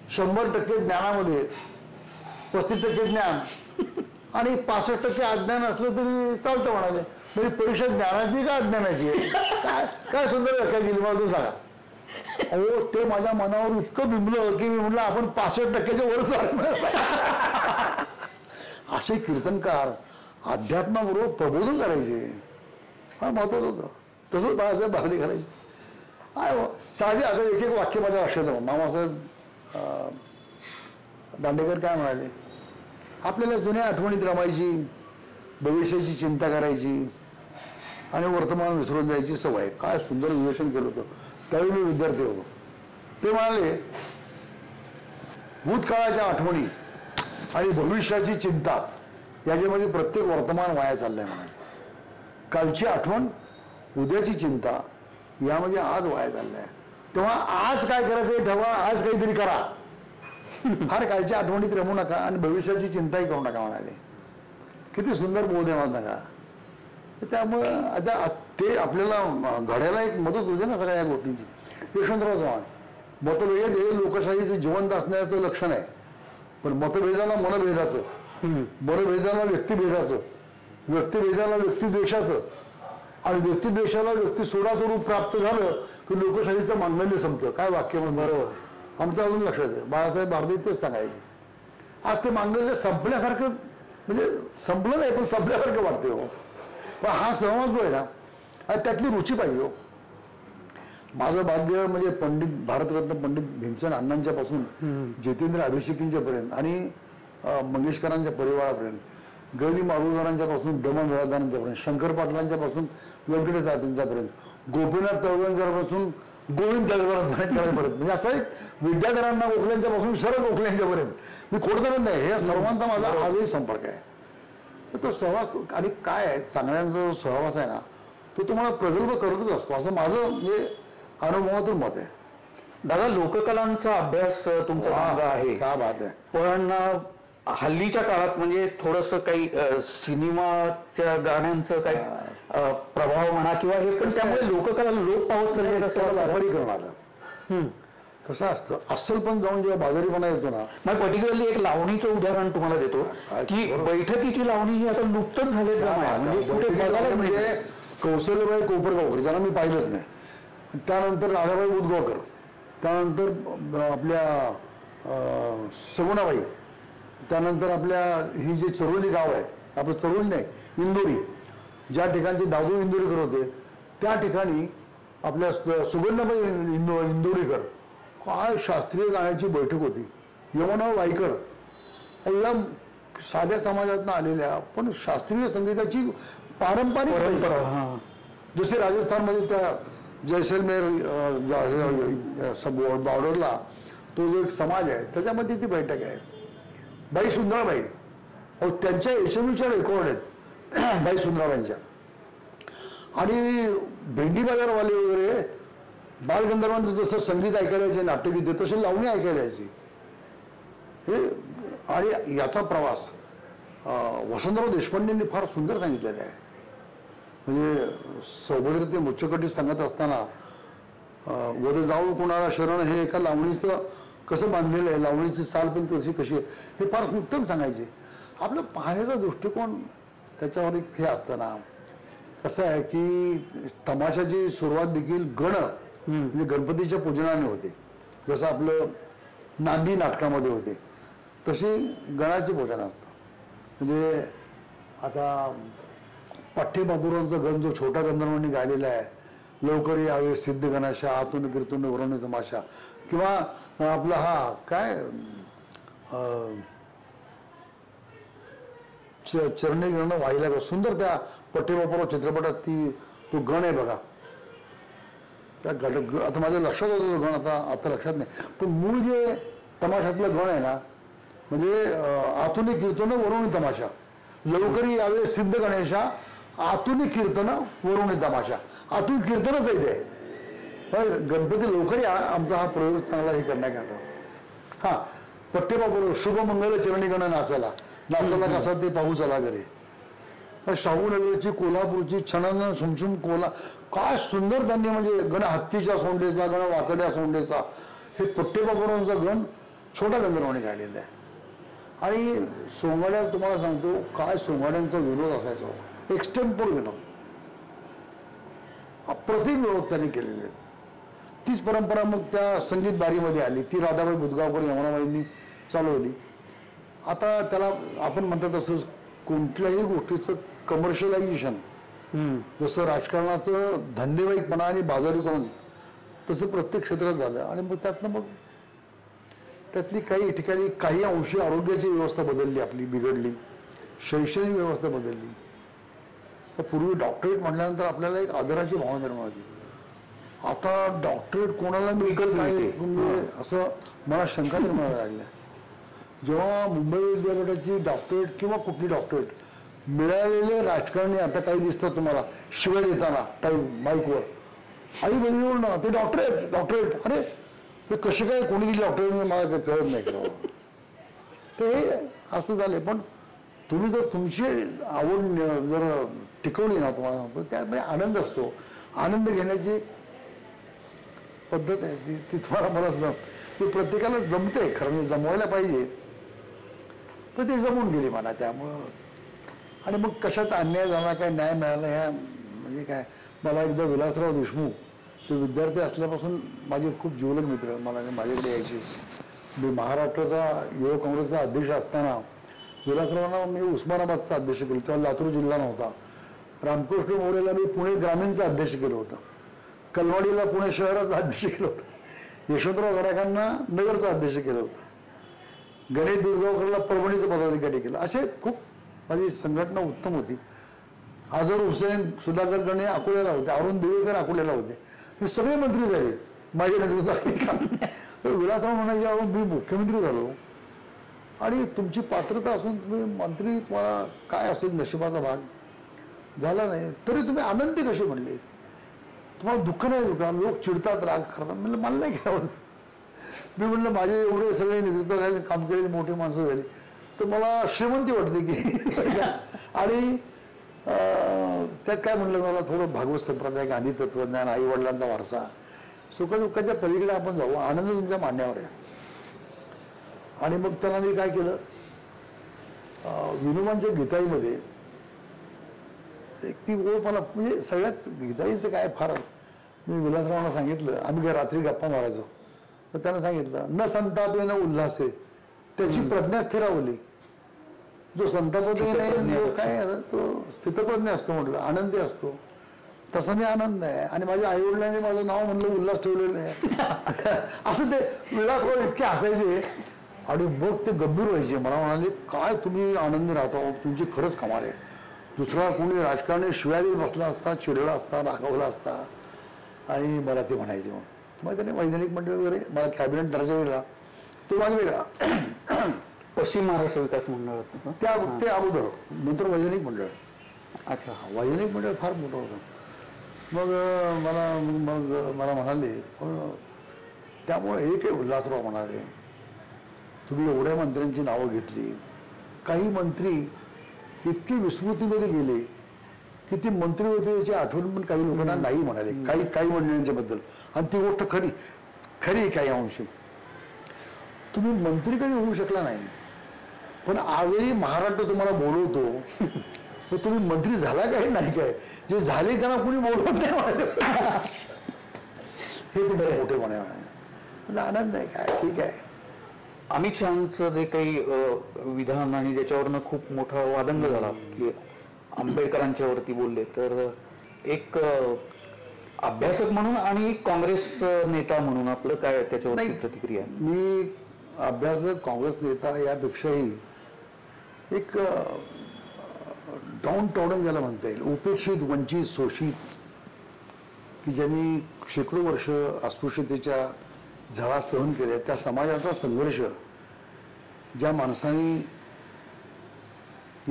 100% ज्ञानामध्ये 35% ज्ञान आणि 65% अज्ञान असलं तरी चालतं म्हणाले. म्हणजे परीक्षा ज्ञानाची का अज्ञानाची आहे, काय काय सुंदर व्याख्या केली मला तू सांगा. अहो ते माझ्या मनावर इतकं बिंबलं की मी म्हटलं आपण 65%च्या वरच. असे कीर्तनकार अध्यात्माबरोबर प्रबोधन करायचे, हा महत्वाचं होतं. तसंच बाळासाहेब भारदे करायचे. काय साधे आता एक एक वाक्य माझ्या लक्षात येतं. मामासाहेब दांडेकर काय म्हणाले, आपल्याला जुन्या आठवणीत रमायची, भविष्याची चिंता करायची आणि वर्तमान विसरून जायची सवय. काय सुंदर विवेचन केलं होतं. त्यावेळी मी विद्यार्थी होतो. ते म्हणाले भूतकाळाच्या आठवणी आणि भविष्याची चिंता याच्यामध्ये प्रत्येक वर्तमान वाया चाललंय म्हणाले. कालची आठवण, उद्याची चिंता यामध्ये आज वाया चाललाय. तेव्हा आज काय करायचं हे ठरवा, आज काहीतरी करा. फार कालच्या आठवणीत रमू नका आणि भविष्याची चिंताही करू नका म्हणाले. किती सुंदर बोध आहे मला सांगा. त्यामुळं आता ते आपल्याला घडायला एक मदत होते ना सगळ्या या गोष्टींची. यशवंतराव चव्हाण, मतभेद हे लोकशाहीचं जिवंत असण्याचं लक्षण आहे. पण मतभेदाला मनभेदाचं, मनभेदाला व्यक्तिभेदाचं, व्यक्तिभेदाला व्यक्तिद्वेषाचं आणि व्यक्तिद्वेषाला व्यक्ती सोडाचं रूप प्राप्त झालं की लोकशाहीचं मानधन्य संपतं. काय वाक्य म्हणून बरोबर आमचं अजून लक्षात आहे. बाळासाहेब भारती तेच सांगायचे. आज ते मानधन्य संपल्यासारखं म्हणजे संपलं नाही पण संपल्यासारखं वाटते हो. पण हा सहवास जो आहे ना आणि त्यातली रुची पाहिजे हो. माझं भाग्य म्हणजे पंडित भारतरत्न पंडित भीमसेन अण्णांच्या पासून जितेंद्र अभिषेकींच्या पर्यंत आणि मंगेशकरांच्या परिवारापर्यंत, गदी माडगुळकरांच्या पासून दमन बिराजदारांच्या पर्यंत, शंकर पाटलांच्या पासून व्यंकटेश तात्यांच्या पर्यंत, गोपीनाथ तळवलकरांच्या पासून गोविंद तळवलकरांपर्यंत, म्हणजे असं एक विद्याधरांना गोखल्यांच्या पासून शरद गोखल्यांच्या पर्यंत मी खोडत नाही. हे सर्वांचा माझा आजही संपर्क आहे. तो सहवास आणि काय आहे चांगल्यांचा जो सहवास आहे ना तो तुम्हाला प्रगल्भ करतच असतो असं माझं म्हणजे अनुभवातून मत आहे. दादा लोककलांचा अभ्यास तुमचा चांगला आहे. काय बात आहे. पण हल्लीच्या काळात म्हणजे थोडंसं काही सिनेमाच्या गाण्यांचं काही प्रभाव म्हणा किंवा हे पण त्यामुळे लोककला लोप पावत चालले असं व्यापारीकरण आलं. कसं असतं अस्सल पण जाऊन जेव्हा बाजारीपणा येतो ना. मग पर्टिक्युलरली एक लावणीचं उदाहरण तुम्हाला देतो की बैठकीची लावणी ही आता लुप्तच झाली म्हणजे कुठे बघायला म्हणजे कौशल्यबाई कोपरगावकर ज्यांना मी पाहिलंच नाही, त्यानंतर राधाबाई उदगावकर, त्यानंतर आपल्या सगुणाबाई, त्यानंतर आपल्या ही जे चरोली गाव आहे आपलं चरोली नाही इंदोरी, ज्या ठिकाणचे दादू इंदोरीकर होते त्या ठिकाणी आपल्या सुगंधाबाई इंदोरीकर. काय शास्त्रीय गाण्याची बैठक होती. यमुना वाईकर या साध्या समाजातून आलेल्या पण शास्त्रीय संगीताची पारंपरिक परंपरा, जसे राजस्थानमध्ये त्या जैसलमेर बॉर्डरला तो जो एक समाज आहे त्याच्यामध्ये ती बैठक आहे. बाई सुंदराबाई त्यांच्या यशस्वीच्या रेकॉर्ड आहेत बाई सुंदराबाईंच्या. आणि भेंडी बाजारवाले वगैरे बालगंधर्वांचं जसं संगीत ऐकायला यायचे नाट्यगीते तसे लावणी ऐकायला यायची. हे आणि याचा प्रवास वसंतराव देशपांडेंनी फार सुंदर सांगितलेला आहे. म्हणजे सौभद्र ते मुच्चकटी सांगत असताना वध जाऊ कुणाला शरण हे एका लावणीचं कसं बांधलेलं आहे, लावणीची चाल पण तशी कशी आहे हे फार उत्तम सांगायचे. आपलं पाहण्याचा दृष्टिकोन त्याच्यावर एक हे असतं ना. कसं आहे की तमाशाची सुरुवात देखील गण म्हणजे गणपतीच्या पूजनाने होते. जसं आपलं नांदी नाटकामध्ये होते तशी गणाचे पूजन असतं. म्हणजे आता पाठ्य बाबुरांचा गण जो छोटा गंधर्वांनी गायलेला आहे, लवकर यावे सिद्ध गणाशा आतून कीर्तन वरून तमाशा, किंवा आपला हा काय चरणी गण व्हायला का सुंदर त्या पठ्य बाबुराव चित्रपटात तो गण आहे बघा. त्या आता माझ्या लक्षात होतं तो गण, आता लक्षात नाही. पण मूळ जे तमाशातलं गण आहे ना म्हणजे आतून कीर्तन वरून तमाशा, लवकरी यावे सिद्ध गणेशा आतून कीर्तन वरून तमाशा. आतून कीर्तनच आहे ते. गणपती लवकर आमचा हा प्रयोग चांगला हे करण्यात आला. हा पठ्यबाबू शुभमंगल चरणी गण नाचाला कसा ते पाहू चला घरी. शाहूनगरची कोल्हापूरची छणन सुमसुम कोला काय सुंदर त्यांनी म्हणजे गण हत्तीच्या सोंडेचा गण वाकड्या सोंडेचा हे पठ्यबाबूरांचा गण छोटा गंधर्वाने गायलेला आहे. आणि सोंगाड्या तुम्हाला सांगतो काय सोंगाड्यांचा विनोद असायचा, एक्सटेम्पोर विनोद, अप्रतिम विनोद त्यांनी केलेले. तीच परंपरा मग त्या संगीत बारीमध्ये आली. ती राधाबाई बुदगावकर यमुनाबाईंनी चालवली. आता त्याला आपण म्हणतात तसं कोणत्याही गोष्टीचं कमर्शियलायझेशन, जसं राजकारणाचं धंदेवाईकपणा आणि बाजारीकरण तसं प्रत्येक क्षेत्रात झालं. आणि मग त्यातनं मग त्यातली काही ठिकाणी काही अंशी आरोग्याची व्यवस्था बदलली, आपली बिघडली, शैक्षणिक व्यवस्था बदलली. तर पूर्वी डॉक्टरेट म्हटल्यानंतर आपल्याला एक आदराची भावना निर्माण होती. आता डॉक्टरेट कोणाला मिळत नाही म्हणजे असं मला शंका निर्माण लागल्या. जेव्हा मुंबई विद्यापीठाची डॉक्टरेट किंवा कुठली डॉक्टरेट मिळालेले राजकारणी आता काही दिसतात तुम्हाला शिवाय देताना टाईम माईकवर, आई बहिणीवर ना ते डॉक्टरेट अरे ते कसे काय कोणी दिली डॉक्टरेट मला काही कळत नाही का. ते असं झाले. पण तुम्ही जर तुमची आवड जर टिकवली ना तुम्हाला त्यामध्ये आनंद असतो. आनंद घेण्याची पद्धत आहे ती तुम्हाला मला ती प्रत्येकाला जमते खरं म्हणजे जमवायला पाहिजे. पण ते जमून गेली मला त्यामुळं. आणि मग कशात अन्याय झाला काय न्याय मिळाला ह्या म्हणजे काय, मला एकदा विलासराव देशमुख ते विद्यार्थी असल्यापासून माझे खूप जिवलग मित्र मला माझ्याकडे यायचे. मी महाराष्ट्राचा युवक काँग्रेसचा अध्यक्ष असताना विलासरावांना मी उस्मानाबादचा अध्यक्ष केलं, तेव्हा लातूर जिल्हा नव्हता. रामकृष्ण मोरेला मी पुणे ग्रामीणचा अध्यक्ष केलं होतं, कलवाडीला पुणे शहराचा अध्यक्ष केलं होतं, यशवंतराव गडाखांना नगरचा अध्यक्ष केलं होतं, गणेश दुधगावकरला परभणीचं पदाधिकारी केलं. असे खूप माझी संघटना उत्तम होती. अझर हुसेन सुधाकर गणे अकोल्याला होते, अरुण दिवेकर अकोल्याला होते, हे सगळे मंत्री झाले माझ्या नेतृत्वाखाली. विलासराव म्हणायचे अहो मी मुख्यमंत्री झालो आणि तुमची पात्रता असून तुम्ही मंत्री, तुम्हाला काय असेल नशिबाचा भाग झाला नाही तरी तुम्ही आनंदी कसे म्हणले, तुम्हाला दुःख नाही का, लोक चिडतात राग करतात. म्हणलं मला नाही घ्यावं. मी म्हणलं माझे एवढे सगळे नेतृत्वाखाली काम केलेली मोठी माणसं झाली तर मला श्रीमंती वाटते की आणि त्यात काय म्हणलं, मला थोडं भागवत संप्रदाय, गांधी तत्वज्ञान, आई वडिलांचा वारसा, सुखदुःखाच्या पलीकडे आपण जाऊ, आनंद तुमच्या मान्यावर आहे. आणि मग त्याला मी काय केलं, विनोबांच्या गीताईमध्ये एक ती ओळ मला म्हणजे सगळ्याच गीताईचं काय फार, मी विलासरावांना सांगितलं, आम्ही काय रात्री गप्पा मारायचो तर त्यांना सांगितलं, न संतापे न उल्हासे त्याची प्रज्ञा स्थिरावली. जो संतापते नाही जो काय तो स्थितप्रज्ञ असतो म्हटलं, आनंदी असतो. तसा मी आनंद आहे आणि माझ्या आईवडिलांनी माझं नाव म्हणलं उल्हास ठेवलेलं आहे. असं ते विलासराव इतके असायचे आणि मग ते गंभीर व्हायचे. मला म्हणाले काय तुम्ही आनंदी राहतो, तुमची खरंच कमाल आहे. दुसरा कोणी राजकारणी शिव्या देत बसला असता, चिडला असता, रागावला असता. आणि मला ते म्हणायचे. मग त्याने वैज्ञानिक मंडळ वगैरे मला कॅबिनेट दर्जा दिला, तो माझा वेगळा. पश्चिम महाराष्ट्र विकास मंडळ होतं ते अगोदर, नंतर वैज्ञानिक मंडळ. अच्छा, वैज्ञानिक मंडळ फार मोठं होतं. मग मला म्हणाले, त्यामुळे एक उल्हासराव म्हणाले, तुम्ही एवढ्या मंत्र्यांची नावं घेतली, काही मंत्री इतके विस्मृतीमध्ये गेले की ते मंत्री होते याची आठवण पण काही लोकांना नाही म्हणाले, काही मंडळींच्या बद्दल. आणि ती गोष्ट खरी काही अंशी. तुम्ही मंत्री कधी होऊ शकला नाही, पण आजही महाराष्ट्र तुम्हाला बोलवतो, तर तुम्ही मंत्री झाला काही नाही काय, जे झाले त्यांना कुणी बोलवत नाही. हे तुमचं मोठेपणे आहे, आनंद आहे. काय ठीक आहे. अमित शहाचं जे काही विधान आणि ज्याच्यावरनं खूप मोठा वादंग झाला की आंबेडकरांच्या वरती बोलले, तर एक अभ्यासक म्हणून आणि काँग्रेस नेता म्हणून आपलं काय त्याच्यावरती प्रतिक्रिया? मी अभ्यासक काँग्रेस नेता यापेक्षाही एक डाऊन टॉडन ज्याला म्हणता येईल, उपेक्षित, वंचित, शोषित, की ज्यांनी शेकडो वर्ष अस्पृश्यतेच्या झळा सहन केल्या, त्या समाजाचा संघर्ष ज्या माणसांनी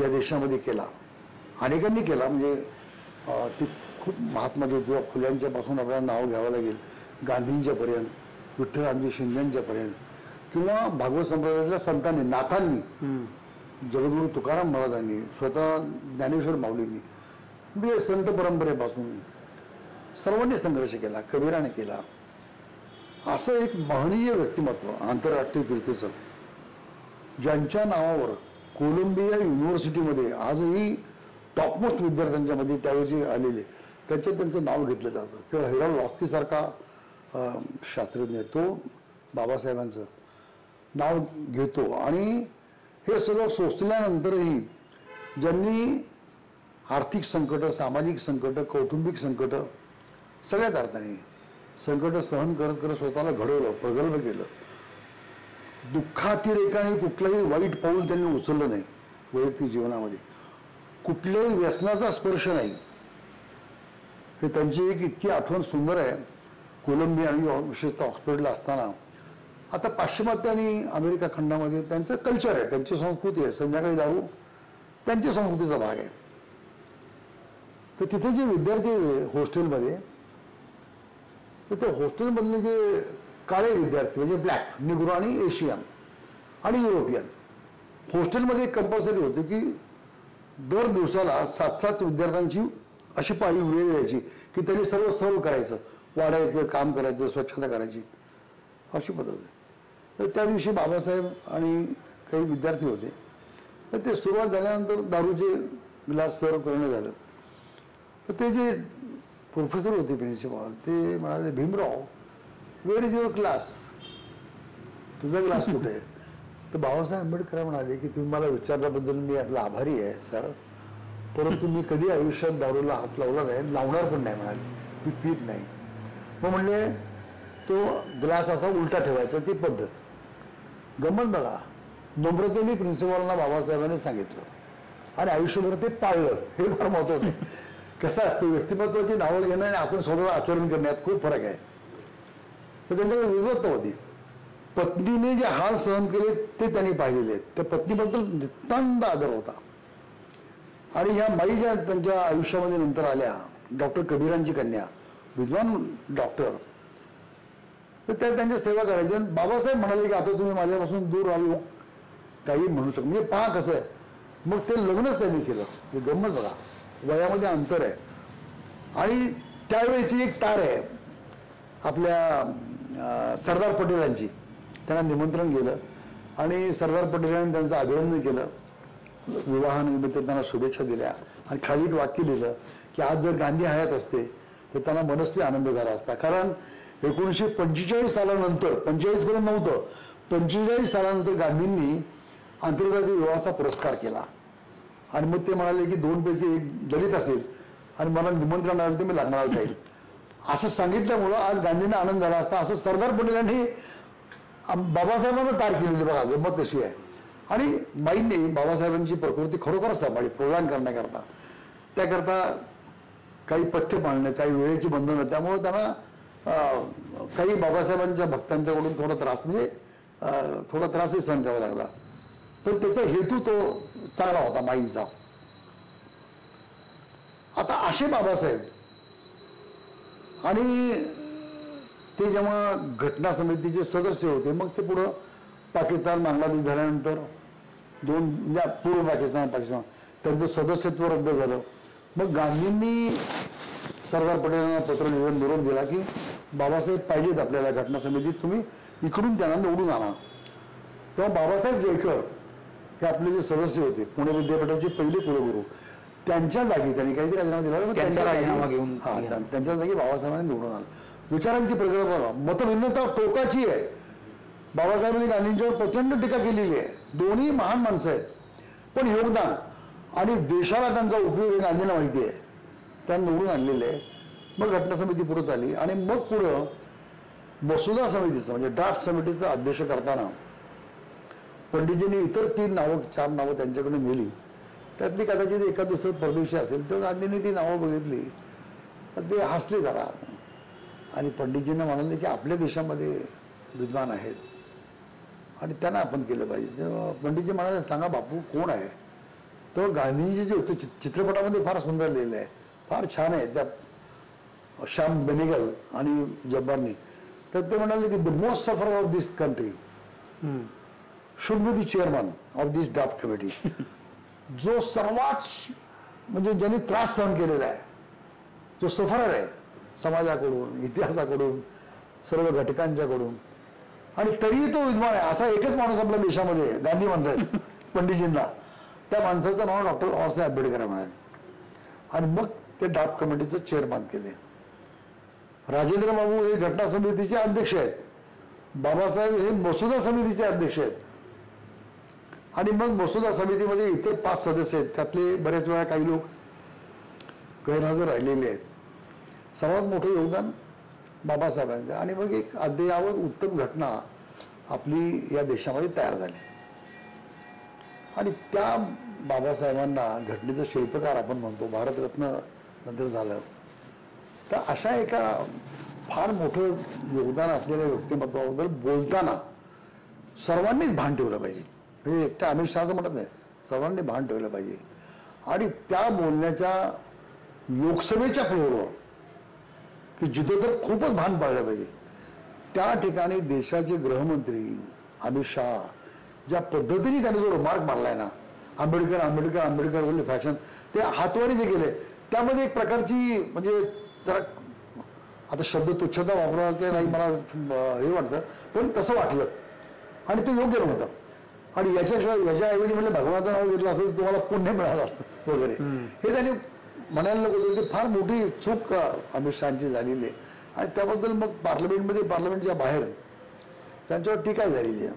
या देशामध्ये केला, अनेकांनी केला. म्हणजे ती खूप महात्मा ज्योतिबा फुल्यांच्या पासून आपल्याला नाव घ्यावं लागेल, गांधींच्या पर्यंत, विठ्ठलरामजी शिंदेच्या पर्यंत, किंवा भागवत संप्रदायातल्या संतांनी, नाथांनी, जगद्गुरू तुकाराम महाराजांनी, स्वतः ज्ञानेश्वर माऊलींनी, म्हणजे संत परंपरेपासून सर्वांनी संघर्ष केला, कबीराने केला. असं एक महनीय व्यक्तिमत्व आंतरराष्ट्रीय कीर्तीचं, ज्यांच्या नावावर कोलंबिया युनिव्हर्सिटीमध्ये आजही टॉपमोस्ट विद्यार्थ्यांच्या मध्ये त्यावेळी आलेले त्यांचं नाव घेतलं जातं. किंवा हिरा लॉस्की सारखा शास्त्रज्ञ, तो बाबासाहेबांचं नाव घेतो. आणि हे सगळं सोसल्यानंतरही ज्यांनी आर्थिक संकट, सामाजिक संकट, कौटुंबिक संकट, सगळ्याच अर्थाने संकट सहन करत करत स्वतःला घडवलं, प्रगल्भ केलं. दुःखातिरेकाने कुठलंही वाईट पाऊल त्यांनी उचललं नाही वैयक्तिक जीवनामध्ये, कुठल्याही व्यसनाचा स्पर्श नाही. हे त्यांची एक इतकी आठवण सुंदर आहे. कोलंबिया आणि विशेषतः ऑक्सफर्डला असताना, आता पाश्चिमात्य आणि अमेरिका खंडामध्ये त्यांचं कल्चर आहे, त्यांची संस्कृती आहे, संध्याकाळी दारू त्यांच्या संस्कृतीचा भाग आहे. तर तिथे जे विद्यार्थी होते हॉस्टेलमध्ये, तर ते हॉस्टेलमधले जे काळे विद्यार्थी म्हणजे ब्लॅक, निग्रो आणि एशियन आणि युरोपियन, हॉस्टेलमध्ये एक कंपल्सरी होते की दर दिवसाला 7-7 विद्यार्थ्यांची अशी पाळी वेळ यायची की त्यांनी सर्व करायचं, वाढायचं, काम करायचं, स्वच्छता करायची, अशी पद्धत आहे. तर त्या दिवशी बाबासाहेब आणि काही विद्यार्थी होते, तर ते सुरुवात झाल्यानंतर दारूचे ग्लास सर्व करणं झालं. तर ते जे प्रोफेसर होते प्रिन्सिपल ते म्हणाले, Bhimrao where is your class, तुझा क्लास कुठे आहे? तर बाबासाहेब आंबेडकर म्हणाले की तुम्ही मला विचारल्याबद्दल मी आपला आभारी आहे सर, परंतु मी कधी आयुष्यात दारूला हात लावला नाही, लावणार पण नाही म्हणाले, मी पीत नाही. मग म्हणले तो ग्लास असा उलटा ठेवायचा, ती पद्धत. गंमत बघा, नम्रतेने प्रिन्सिपॉलना बाबासाहेबांनी सांगितलं आणि आयुष्यभर ते पाळलं. हे फार महत्वाचं आहे. कसं असतं, व्यक्तिमत्वाची नावं घेणं आणि आपण स्वतःचं आचरण करण्यात खूप फरक आहे. तर त्यांच्याकडे विद्वत्ता होती. पत्नीने जे हाल सहन केले ते त्यांनी पाहिलेले आहेत. त्या पत्नीबद्दल नितांत आदर होता. आणि ह्या माई ज्या त्यांच्या आयुष्यामध्ये नंतर आल्या, डॉक्टर कबीरांची कन्या, विद्वान डॉक्टर, तर त्या त्यांच्या सेवा करायच्या. बाबासाहेब म्हणाले की आता तुम्ही माझ्यापासून दूर आलो, काही म्हणू शकतो. म्हणजे पहा कसं आहे. मग ते लग्नच त्यांनी केलं. हे गंमत बघा, वयामध्ये अंतर आहे. आणि त्यावेळेची एक तार आहे आपल्या सरदार पटेलांची. त्यांना निमंत्रण केलं आणि सरदार पटेलांनी त्यांचं अभिनंदन केलं, विवाहानिमित्त त्यांना शुभेच्छा दिल्या आणि खाली एक वाक्य लिहिलं की आज जर गांधी हयात असते तर त्यांना मनस्वी आनंद झाला असता. कारण 1945 सालानंतर, 45 पर्यंत नव्हतं, 45 सालानंतर गांधींनी आंतरजातीय विवाहाचा पुरस्कार केला. आणि मग ते म्हणाले की 2 पैकी 1 दलित असेल आणि मला निमंत्रण आलं तर मी लग्नाला जाईल, असं सांगितल्यामुळं आज गांधींना आनंद झाला असता, असं सरदार पटेलांनी बाबासाहेबांना तार केलेली. बघा गंमत कशी आहे. आणि माईंनी बाबासाहेबांची प्रकृती खरोखरच सांभाळली प्रोग्राम करण्याकरता. त्याकरता काही पथ्य पाळणं, काही वेळेची बंधनं, त्यामुळं त्यांना काही बाबासाहेबांच्या भक्तांच्याकडून थोडा त्रास, म्हणजे थोडा त्रासही सहन करावा लागला. पण त्याचा हेतू तो चांगला होता माईंचा. आता असे बाबासाहेब, आणि ते जेव्हा घटना समितीचे सदस्य होते, मग ते पुढं पाकिस्तान बांगलादेश झाल्यानंतर म्हणजे पूर्व पाकिस्तान त्यांचं सदस्यत्व रद्द झालं. मग गांधींनी सरदार पटेलांना पत्र लिहून निरोप दिला की बाबासाहेब पाहिजेत आपल्याला घटना समितीत, तुम्ही इकडून त्यांना निवडून आणा. तेव्हा बाबासाहेब जयकर हे आपले जे सदस्य होते, पुणे विद्यापीठाचे पहिले कुलगुरू, त्यांच्या जागी त्यांनी काहीतरी राजीनामा दिला. त्यांच्या जागी बाबासाहेबांनी निवडून आलं. विचारांची प्रगल्भ, मतभिन्नता टोकाची आहे. बाबासाहेबांनी गांधींच्यावर प्रचंड टीका केलेली आहे. दोन्ही महान माणसं आहेत, पण योगदान आणि देशाला त्यांचा उपयोग गांधींना माहिती आहे, त्यांना निवडून आणलेले आहे. मग घटना समिती पुढे चालली आणि मग पुढं मसुदा समितीचं, म्हणजे ड्राफ्ट समितीचं अध्यक्ष करताना पंडितजींनी इतर 4 नावं त्यांच्याकडे नेली. त्यातली कदाचित एका दुसरं परदेशी असेल, तर गांधींनी ती नावं बघितली तर ते हसले जरा आणि पंडितजींना म्हणाले की आपल्या देशामध्ये विद्वान आहेत आणि त्यांना आपण केलं पाहिजे. तेव्हा पंडितजी म्हणाले, सांगा बापू कोण आहे? तर गांधीजी जे होते चित्रपटामध्ये फार सुंदर लिहिलं आहे, फार छान आहे, त्या श्याम बेनेगल आणि जब्बारनी. तर ते म्हणाले की द मोस्ट सफर of this country should be the chairman of this draft committee. जो सर्वात म्हणजे ज्यांनी त्रास सहन केलेला आहे, जो सफरर आहे समाजाकडून, इतिहासाकडून, सर्व घटकांच्याकडून, आणि तरीही तो विद्वान आहे, असा एकच माणूस आपल्या देशामध्ये गांधी म्हणतात पंडितजींना. त्या माणसाचं नाव डॉक्टर बाबासाहेब आंबेडकर म्हणाले. आणि मग ते ड्राफ्ट कमिटीचं चेअरमन केले. राजेंद्र बाबू हे घटना समितीचे अध्यक्ष आहेत, बाबासाहेब हे मसुदा समितीचे अध्यक्ष आहेत. आणि मग मसुदा समितीमध्ये इतर 5 सदस्य आहेत, त्यातले बऱ्याच वेळा काही लोक गैरहजर राहिलेले आहेत. सर्वात मोठं योगदान बाबासाहेबांचं. आणि मग एक अद्ययावत उत्तम घटना आपली या देशामध्ये तयार झाली. आणि त्या बाबासाहेबांना घटनेचं शिल्पकार आपण म्हणतो, भारतरत्न नंतर झालं. तर अशा एका फार मोठं योगदान असलेल्या व्यक्तिमत्वाबद्दल बोलताना सर्वांनीच भान ठेवलं पाहिजे. हे एकट्या अमित शहाचं म्हणत नाही, सर्वांनी भान ठेवलं पाहिजे. आणि त्या बोलण्याच्या लोकसभेच्या फ्लोअरवर की जिथं तर खूपच भान पाळलं पाहिजे, त्या ठिकाणी देशाचे गृहमंत्री अमित शहा ज्या पद्धतीने त्याने जो रिमार्क मारलाय ना, आंबेडकर आंबेडकर आंबेडकर बोलले फॅशन, ते हातवारी जे गेले, त्यामध्ये एक प्रकारची म्हणजे जरा आता शब्द तुच्छता वापरला ते नाही मला हे वाटतं, पण तसं वाटलं आणि ते योग्य नव्हतं. आणि याच्याऐवजी म्हणजे भगवानाचं नाव घेतलं असतं तर तुम्हाला पुण्य मिळालं असतं वगैरे, हे त्यांनी म्हणायला नको ते फार मोठी चूक अमित शहाची झालेली आहे आणि त्याबद्दल मग पार्लमेंटच्या बाहेर त्यांच्यावर टीका झालेली आहे.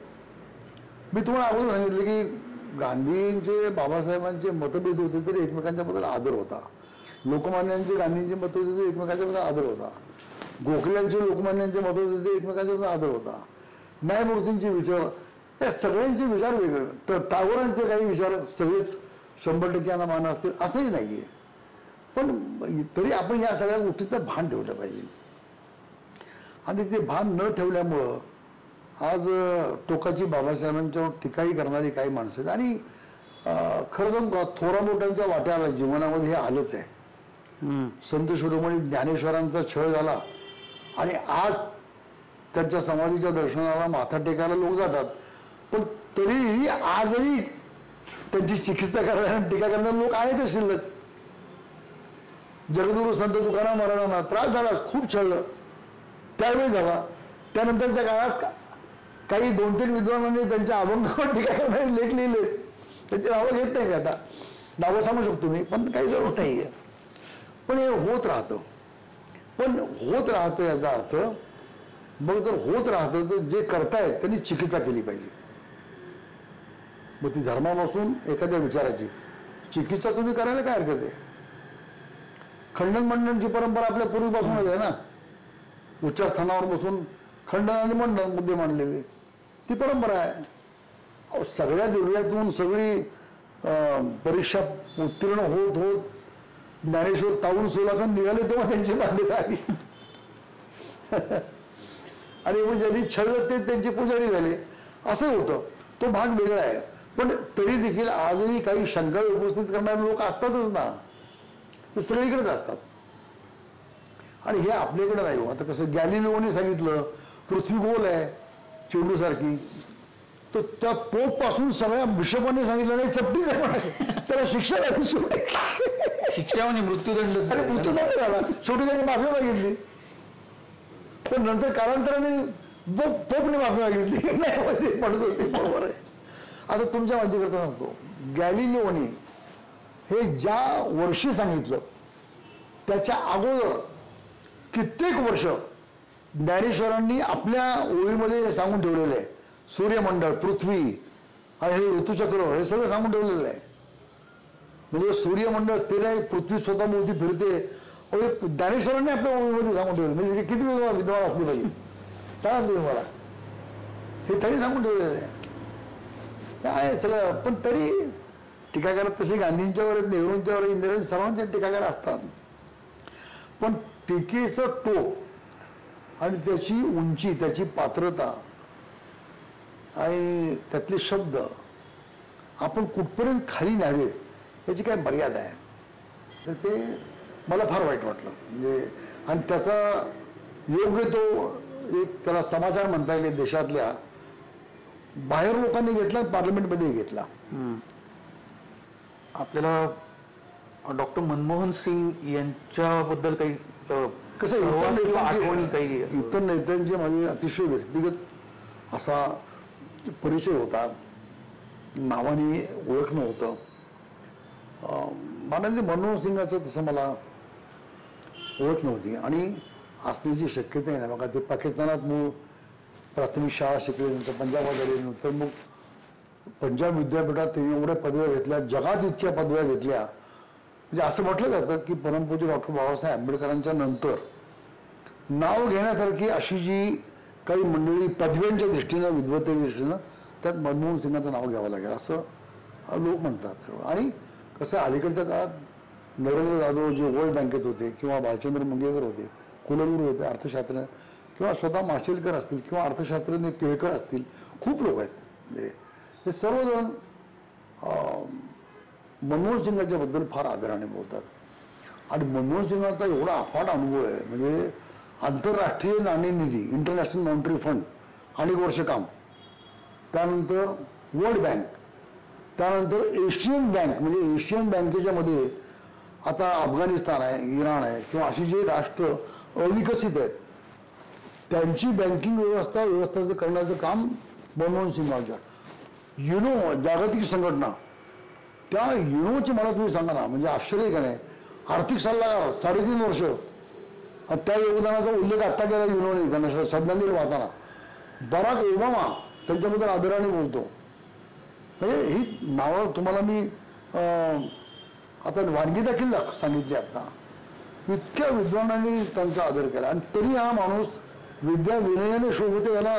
मी तुम्हाला अगोदर सांगितलं की गांधींचे बाबासाहेबांचे मतभेद होते तरी एकमेकांच्याबद्दल आदर होता. लोकमान्यांचे गांधींचे मत होते तरी एकमेकांच्याबद्दल आदर होता. गोखल्यांचे लोकमान्यांचे मत होते तरी एकमेकांच्याबद्दल आदर होता. न्यायमूर्तींचे विचार या सगळ्यांचे विचार वेगळे. तर टागोरांचे काही विचार सगळेच 100% मान असतील असंही नाहीये. पण तरी आपण या सगळ्या गोष्टीचं भान ठेवलं पाहिजे आणि ते भान न ठेवल्यामुळं आज टोकाची बाबासाहेबांच्यावर टीकाही करणारी काही माणसं आहेत आणि खरं सांगू थोरा मोठ्यांच्या वाट्याला जीवनामध्ये हे आलंच आहे. संत शिरोमणी ज्ञानेश्वरांचा छळ झाला आणि आज त्यांच्या समाधीच्या दर्शनाला माथा टेकायला लोक जातात. पण तरीही आजही त्यांची चिकित्सा करणाऱ्या टीका करणारे लोक आहेतच शिल्लक. जगद्गुरु संत तुकाराम महाराजांना त्रास झाला, खूप छळलं, त्यावेळी झाला. त्यानंतरच्या काळात काही 2-3 विद्वानांनी त्यांच्या अभंगावर टीका करणारे लेख लिहिलेच. ते नावं घेत नाही मी आता, नावं सांगू शकतो मी, पण काही जरूर नाही आहे. पण हे होत राहतं. पण होत राहतं याचा अर्थ मग जर होत राहतं तर जे करतायत त्यांनी चिकित्सा केली पाहिजे. मग ती धर्मापासून एखाद्या विचाराची चिकित्सा तुम्ही करायला काय हरकत आहे. खंडन मंडनची परंपरा आपल्या पूर्वीपासूनच आहे ना. उच्चस्थानावर बसून खंडन आणि मंडन मुद्दे मांडलेले ती परंपरा आहे. सगळ्या दिव्यातून सगळी परीक्षा उत्तीर्ण होत होत ज्ञानेश्वर ताऊन सोलाखन निघाले तेव्हा त्यांची मान्यता आली आणि मग ज्यांनी छळलं ते त्यांचे पुजारी झाले. असं होतं. तो भाग वेगळा आहे. पण तरी देखील आजही काही शंका उपस्थित करणारे लोक असतातच ना. ते सगळीकडेच असतात आणि हे आपल्याकडे नाही हो. आता कसं गॅलिलिओने सांगितलं पृथ्वी गोल आहे चेंडूसारखी, तर त्या पोप पासून सगळ्या बिशपांनी सांगितलं नाही चपटीच आहे. त्याला शिक्षा झाली शेवटी. शिक्षा म्हणजे मृत्यूदंड. अरे मृत्यूदंड झाला शेवटी. त्यांनी माफी मागितली पण नंतर कालांतराने पोपने माफी मागितली नाही म्हणत होते. बरोबर आहे. आता तुमच्या माहितीकरता सांगतो, गॅलिलिओने हे ज्या वर्षी सांगितलं त्याच्या अगोदर कित्येक वर्ष ज्ञानेश्वरांनी आपल्या ओळीमध्ये सांगून ठेवलेलं आहे. सूर्यमंडळ, पृथ्वी आणि हे ऋतुचक्र हे सगळं सांगून ठेवलेलं आहे. म्हणजे सूर्यमंडळ स्थिर आहे, पृथ्वी स्वतः मोठी फिरते. ज्ञानेश्वरांनी आपल्या ओळीमध्ये सांगून ठेवलं. म्हणजे किती विद्वान असले पाहिजे सांगा तुम्ही मला. हे तरी सांगून ठेवलेलं आहे सगळं. पण तरी टीकाकार तसे गांधींच्यावर, नेहरूंच्यावर, इंदिरा सर्वांचे टीकाकार असतात. पण टीकेचं टोक आणि त्याची उंची, त्याची पात्रता आणि त्यातले शब्द आपण कुठपर्यंत खाली न्यावेत याची काय मर्यादा आहे. तर ते मला फार वाईट वाटलं. म्हणजे आणि त्याचा योग्य तो एक त्याला समाचार म्हणता येईल देशातल्या बाहेर लोकांनी घेतला, पार्लमेंटमध्ये घेतला. आपल्याला डॉक्टर मनमोहन सिंग यांच्याबद्दल काही कसं आठवणी काही इतर नेत्यांचे माझे अतिशय व्यक्तिगत असा परिचय होता, नावाने ओळख नव्हतं. माननीय मनमोहन सिंगाचं तसं मला ओळख नव्हती आणि असण्याची शक्यता नाही. बघा ते पाकिस्तानात मूळ प्राथमिक शाळा शिकले, नंतर पंजाबात आले, नंतर मग पंजाब विद्यापीठात त्यांनी एवढ्या पदव्या घेतल्या, जगात इतक्या पदव्या घेतल्या. म्हणजे असं म्हटलं जातं की परमपूज्य डॉक्टर बाबासाहेब आंबेडकरांच्या नंतर नाव घेण्यासारखी अशी जी काही मंडळी पदव्यांच्या दृष्टीनं, विद्वत्तेच्या दृष्टीनं, त्यात मनमोहन सिंगाचं नाव घ्यावं लागेल असं लोक म्हणतात. आणि कसं अलीकडच्या काळात नरेंद्र जाधव जे वर्ल्ड बँकेत होते किंवा भालचंद्र मंगेकर होते, कुलगुरू होते अर्थशास्त्र, किंवा स्वतः माशेलकर असतील किंवा अर्थशास्त्रज्ञ केळकर असतील, खूप लोक आहेत. म्हणजे हे सर्वजण मनमोहन सिंगाच्या बद्दल फार आदराने बोलतात. आणि मनमोहन सिंगाचा एवढा अफाट अनुभव आहे. म्हणजे आंतरराष्ट्रीय नाणेनिधी, इंटरनॅशनल मॉनिटरी फंड अनेक वर्ष काम, त्यानंतर वर्ल्ड बँक, त्यानंतर एशियन बँक. म्हणजे एशियन बँकेच्या मध्ये आता अफगाणिस्तान आहे, इराण आहे किंवा अशी जे राष्ट्र अविकसित आहेत त्यांची बँकिंग व्यवस्थाचं करण्याचं काम मनमोहन सिंगांच्या. युनो जागतिक संघटना, त्या युनोची मला तुम्ही सांगा ना, म्हणजे आश्चर्य का नाही. आर्थिक सल्लागार 3.5 वर्ष, आणि त्या योगदानाचा उल्लेख आत्ता केला युनोने त्यांना श्रद्धांजली वाहताना. बराक ओबामा त्यांच्याबद्दल आदराने बोलतो. म्हणजे ही नावं तुम्हाला मी आता वानगी देखील सांगितली. आता इतक्या विद्वानांनी त्यांचा आदर केला, आणि तरी हा माणूस विद्या विनयाने शोभते याला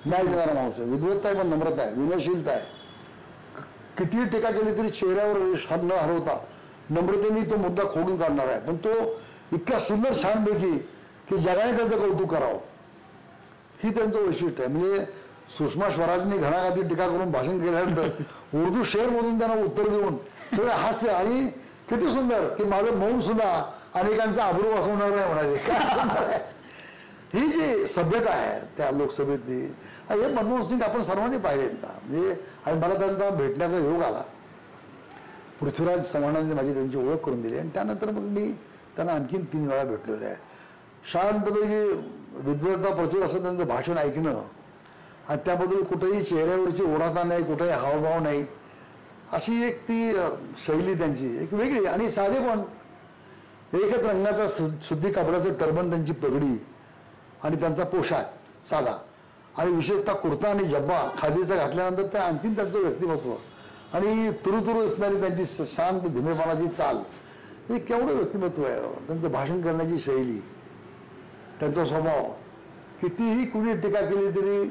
न्याय देणारा माणूस आहे. विद्वत्ता आहे, पण नम्रता आहे, विनयशीलता आहे. कितीही टीका केली तरी चेहऱ्यावर न हरवता नम्रतेने तो मुद्दा खोडून काढणार आहे. पण तो इतक्या सुंदर छानपैकी की जगाने त्याचं कौतुक करावं, ही त्यांचं वैशिष्ट्य आहे. म्हणजे सुषमा स्वराजने घणाघाती टीका करून भाषण केल्यानंतर उर्दू शेरमधून त्यांना उत्तर देऊन सगळे हास्य, आणि किती सुंदर की माझं मौन सुद्धा अनेकांचा आबरू वाचवणार नाही म्हणाले. काय सुंदर आहे ही जी सभ्यता आहे त्या लोकसभेतली. हे मनमोहन सिंग आपण सर्वांनी पाहिलेत ना. म्हणजे आणि मला त्यांचा भेटण्याचा योग आला. पृथ्वीराज चव्हाणांनी माझी त्यांची ओळख करून दिली, आणि त्यानंतर मग मी त्यांना आणखीन 3 वेळा भेटलेलो आहे. शांतपैकी विद्वत्ता प्रचूर असं त्यांचं भाषण ऐकणं, आणि त्याबद्दल कुठेही चेहऱ्यावरची ओढाता नाही, कुठेही हावभाव नाही, अशी एक ती शैली त्यांची एक वेगळी. आणि साधे पण एकच रंगाचा सुती कापडाचं टर्बन, त्यांची पगडी, आणि त्यांचा पोशाख साधा, आणि विशेषतः कुर्ता आणि जब्बा खादीचा घातल्यानंतर त्या आणखीन त्यांचं व्यक्तिमत्व, आणि तुरुतुरू असणारी त्यांची शांत धीमेपणाची चाल, हे केवढं व्यक्तिमत्व आहे. त्यांचं भाषण करण्याची शैली, त्यांचा स्वभाव, कितीही कुणी टीका केली तरी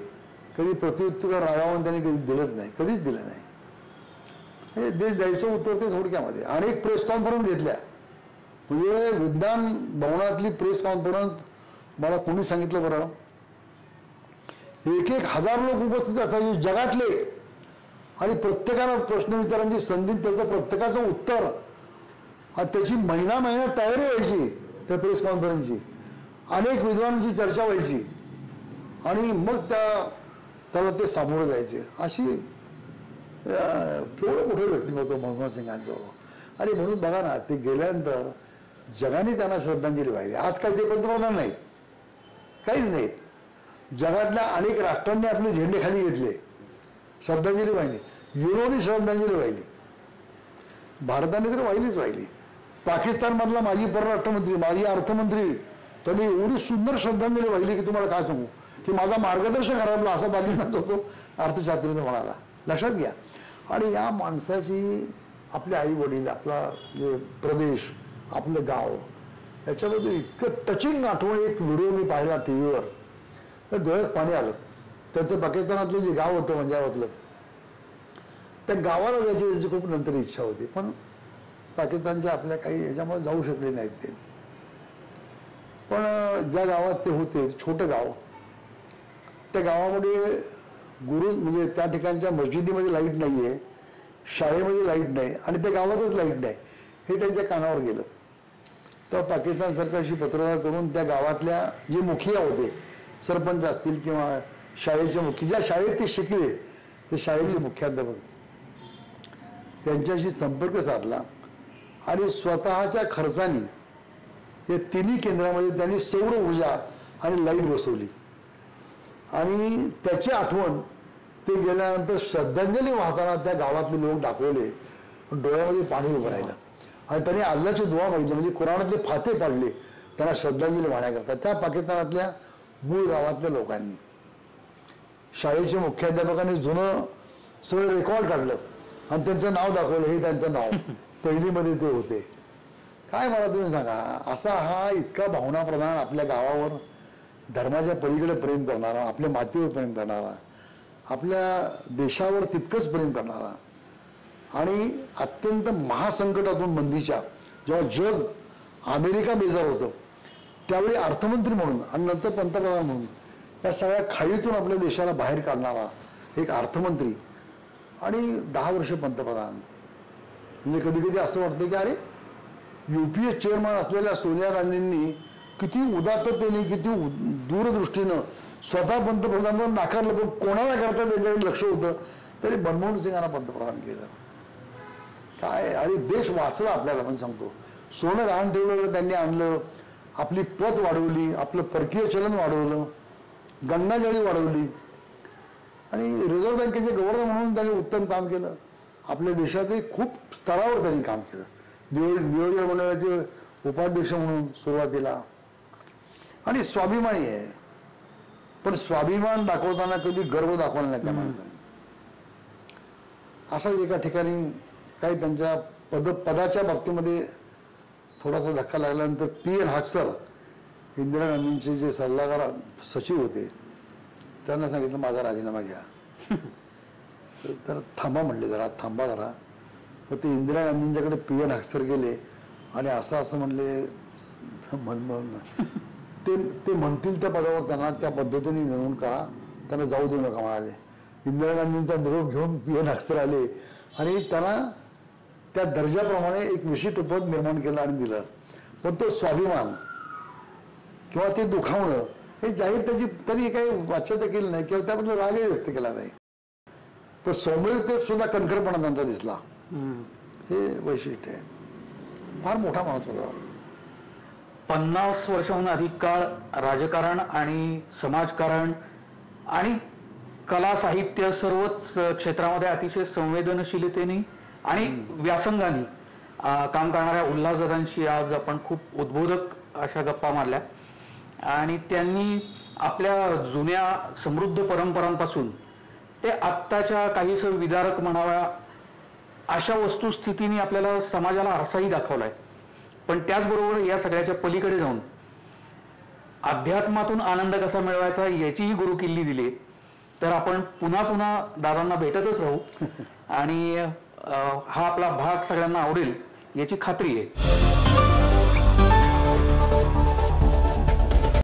कधी प्रत्युत्तर रागावून त्यांनी कधी दिलंच नाही, कधीच दिलं नाही. हे द्यायचं उत्तर ते थोडक्यामध्ये. अनेक प्रेस कॉन्फरन्स घेतल्या. म्हणजे विज्ञान भवनातली प्रेस कॉन्फरन्स मला कोणी सांगितलं बरं, 1,000 लोक उपस्थित असतात जगातले, आणि प्रत्येकाला प्रश्न विचारांची संधी, त्याचं प्रत्येकाचं उत्तर, आणि त्याची महिना तयारी व्हायची त्या प्रेस कॉन्फरन्सची. अनेक विद्वानांची चर्चा व्हायची, आणि मग त्याला ते सामोरं जायचे. अशी केवढं मोठं व्यक्तिमत्व मनमोहन सिंगांचं. आणि म्हणून बघा ना, ते गेल्यानंतर जगाने त्यांना श्रद्धांजली वाहिली. आज काय ते पंतप्रधान नाहीत, काहीच नाहीत. जगातल्या अनेक राष्ट्रांनी आपले झेंडे खाली घेतले, श्रद्धांजली वाहिली. युरोने श्रद्धांजली वाहिली, भारताने तर वाहिलीच वाहिली. पाकिस्तानमधला माजी परराष्ट्रमंत्री, माजी अर्थमंत्री, त्यांनी एवढी सुंदर श्रद्धांजली वाहिली की तुम्हाला काय सांगू, की माझा मार्गदर्शक हरपला असं पाकिस्तानचा तो अर्थशास्त्री म्हणाला. लक्षात घ्या. आणि या माणसाची आपले आई वडील, आपला जे प्रदेश, आपलं गाव, याच्याबद्दल इतकं टचिंग आठवण. एक व्हिडिओ मी पाहिला TV वर, तर डोळ्यात पाणी आलं. त्यांचं पाकिस्तानातलं जे गाव होतं पंजाबातलं, त्या गावाला जायची त्यांची खूप नंतर इच्छा होती, पण पाकिस्तानच्या आपल्या काही याच्यामुळे जाऊ शकले नाहीत ते. पण ज्या गावात ते होते, छोटं गाव, त्या गावामध्ये गुरु म्हणजे त्या ठिकाणच्या मस्जिदीमध्ये लाईट नाही आहे, शाळेमध्ये लाईट नाही, आणि त्या गावातच लाईट नाही, हे त्यांच्या कानावर गेलं. तर पाकिस्तान सरकारशी पत्रव्यवहार करून त्या गावातल्या जे मुखिया होते, सरपंच असतील किंवा शाळेचे मुख्य, ज्या शाळेत ते शिकले ते शाळेचे मुख्याध्यापक, त्यांच्याशी संपर्क साधला, आणि स्वतःच्या खर्चाने या 3 केंद्रामध्ये त्यांनी सौर ऊर्जा आणि लाईट बसवली. आणि त्याची आठवण ते गेल्यानंतर श्रद्धांजली वाहताना त्या गावातले लोक दाखवले, डोळ्यामध्ये पाणी उभं राहिलं. आणि त्यांनी अल्लाची दुआ मागितली, म्हणजे कुराणातले फाते पाडले त्यांना श्रद्धांजली वाहण्याकरता. त्या पाकिस्तानातल्या मूळ गावातल्या लोकांनी, शाळेच्या मुख्याध्यापकांनी जुनं सगळं रेकॉर्ड काढलं, आणि त्यांचं नाव दाखवलं. हे त्यांचं नाव पहिलीमध्ये ते होते. काय मला तुम्ही सांगा, असा हा इतका भावनाप्रधान, आपल्या गावावर धर्माच्या पलीकडे प्रेम करणारा, आपल्या मातीवर प्रेम करणारा, आपल्या देशावर तितकंच प्रेम करणारा, आणि अत्यंत महासंकटातून मंदीच्या जेव्हा जग अमेरिका बेजार होतं त्यावेळी अर्थमंत्री म्हणून आणि नंतर पंतप्रधान म्हणून त्या सगळ्या खाईतून आपल्या देशाला बाहेर काढणारा एक अर्थमंत्री, आणि 10 वर्ष पंतप्रधान. म्हणजे कधी कधी असं वाटतं की अरे, UPA चेअरमन असलेल्या सोनिया गांधींनी किती उदात्ततेने, किती दूरदृष्टीनं स्वतः पंतप्रधान नाकारलं, पण कोणाला करता त्यांच्याकडे लक्ष होतं, तरी मनमोहन सिंगांना पंतप्रधान केलं. काय, आणि देश वाचला आपल्याला. पण सांगतो, सोनं गहाण ठेवलं त्यांनी आणलं, आपली पत वाढवली, आपलं परकीय चलन वाढवलं, गंगाजळी वाढवली, आणि रिझर्व्ह बँकेचे गव्हर्नर म्हणून त्यांनी उत्तम काम केलं. आपल्या देशातही खूप स्तरावर त्यांनी काम केलं. नियोजन मंडळाचे उपाध्यक्ष म्हणून सुरुवातीला. आणि स्वाभिमानी आहे, पण स्वाभिमान दाखवताना कधी गर्व दाखवला नाही त्या माणसाने. असाच एका ठिकाणी काही त्यांच्या पदाच्या बाबतीमध्ये थोडासा धक्का लागल्यानंतर PN हाटसर इंदिरा गांधींचे जे सल्लागार सचिव होते त्यांना सांगितलं माझा राजीनामा घ्या. तर थांबा म्हणले, जरा थांबा जरा. मग ते इंदिरा गांधींच्याकडे PN हाटसर गेले आणि असं म्हणले ते म्हणतील त्या पदावर त्यांना त्या पद्धतीने नेमणूक करा, त्यांना जाऊ देऊ नका म्हणाले. इंदिरा गांधींचा निरोप घेऊन PN हाटसर आले आणि त्यांना त्या दर्जाप्रमाणे एक विशिष्ट पद निर्माण केलं आणि दिलं. पण तो स्वाभिमान किंवा ते दुखावणं हे जाहीर त्यांनी काही वाच्यता केली नाही किंवा त्याबद्दल रागही व्यक्त केला नाही. पण सौम्यतेत सुद्धा कणखरपणा त्यांचा दिसला. हे वैशिष्ट्य आहे. फार मोठा माणूस होता. 50 वर्षाहून अधिक काळ राजकारण आणि समाजकारण आणि कला साहित्य सर्वच क्षेत्रामध्ये अतिशय संवेदनशीलतेने आणि व्यासंगाने काम करणाऱ्या उल्हासदादांशी आज आपण खूप उद्बोधक अशा गप्पा मारल्या. आणि त्यांनी आपल्या जुन्या समृद्ध परंपरांपासून ते आत्ताच्या काहीसं विदारक म्हणाव्या अशा वस्तुस्थितीने आपल्याला समाजाला आरसाही दाखवलाय. पण त्याचबरोबर या सगळ्याच्या पलीकडे जाऊन अध्यात्मातून आनंद कसा मिळवायचा याचीही गुरुकिल्ली दिली. तर आपण पुन्हा पुन्हा दादांना भेटतच राहू आणि हा आपला भाग सगळ्यांना आवडेल याची खात्री आहे.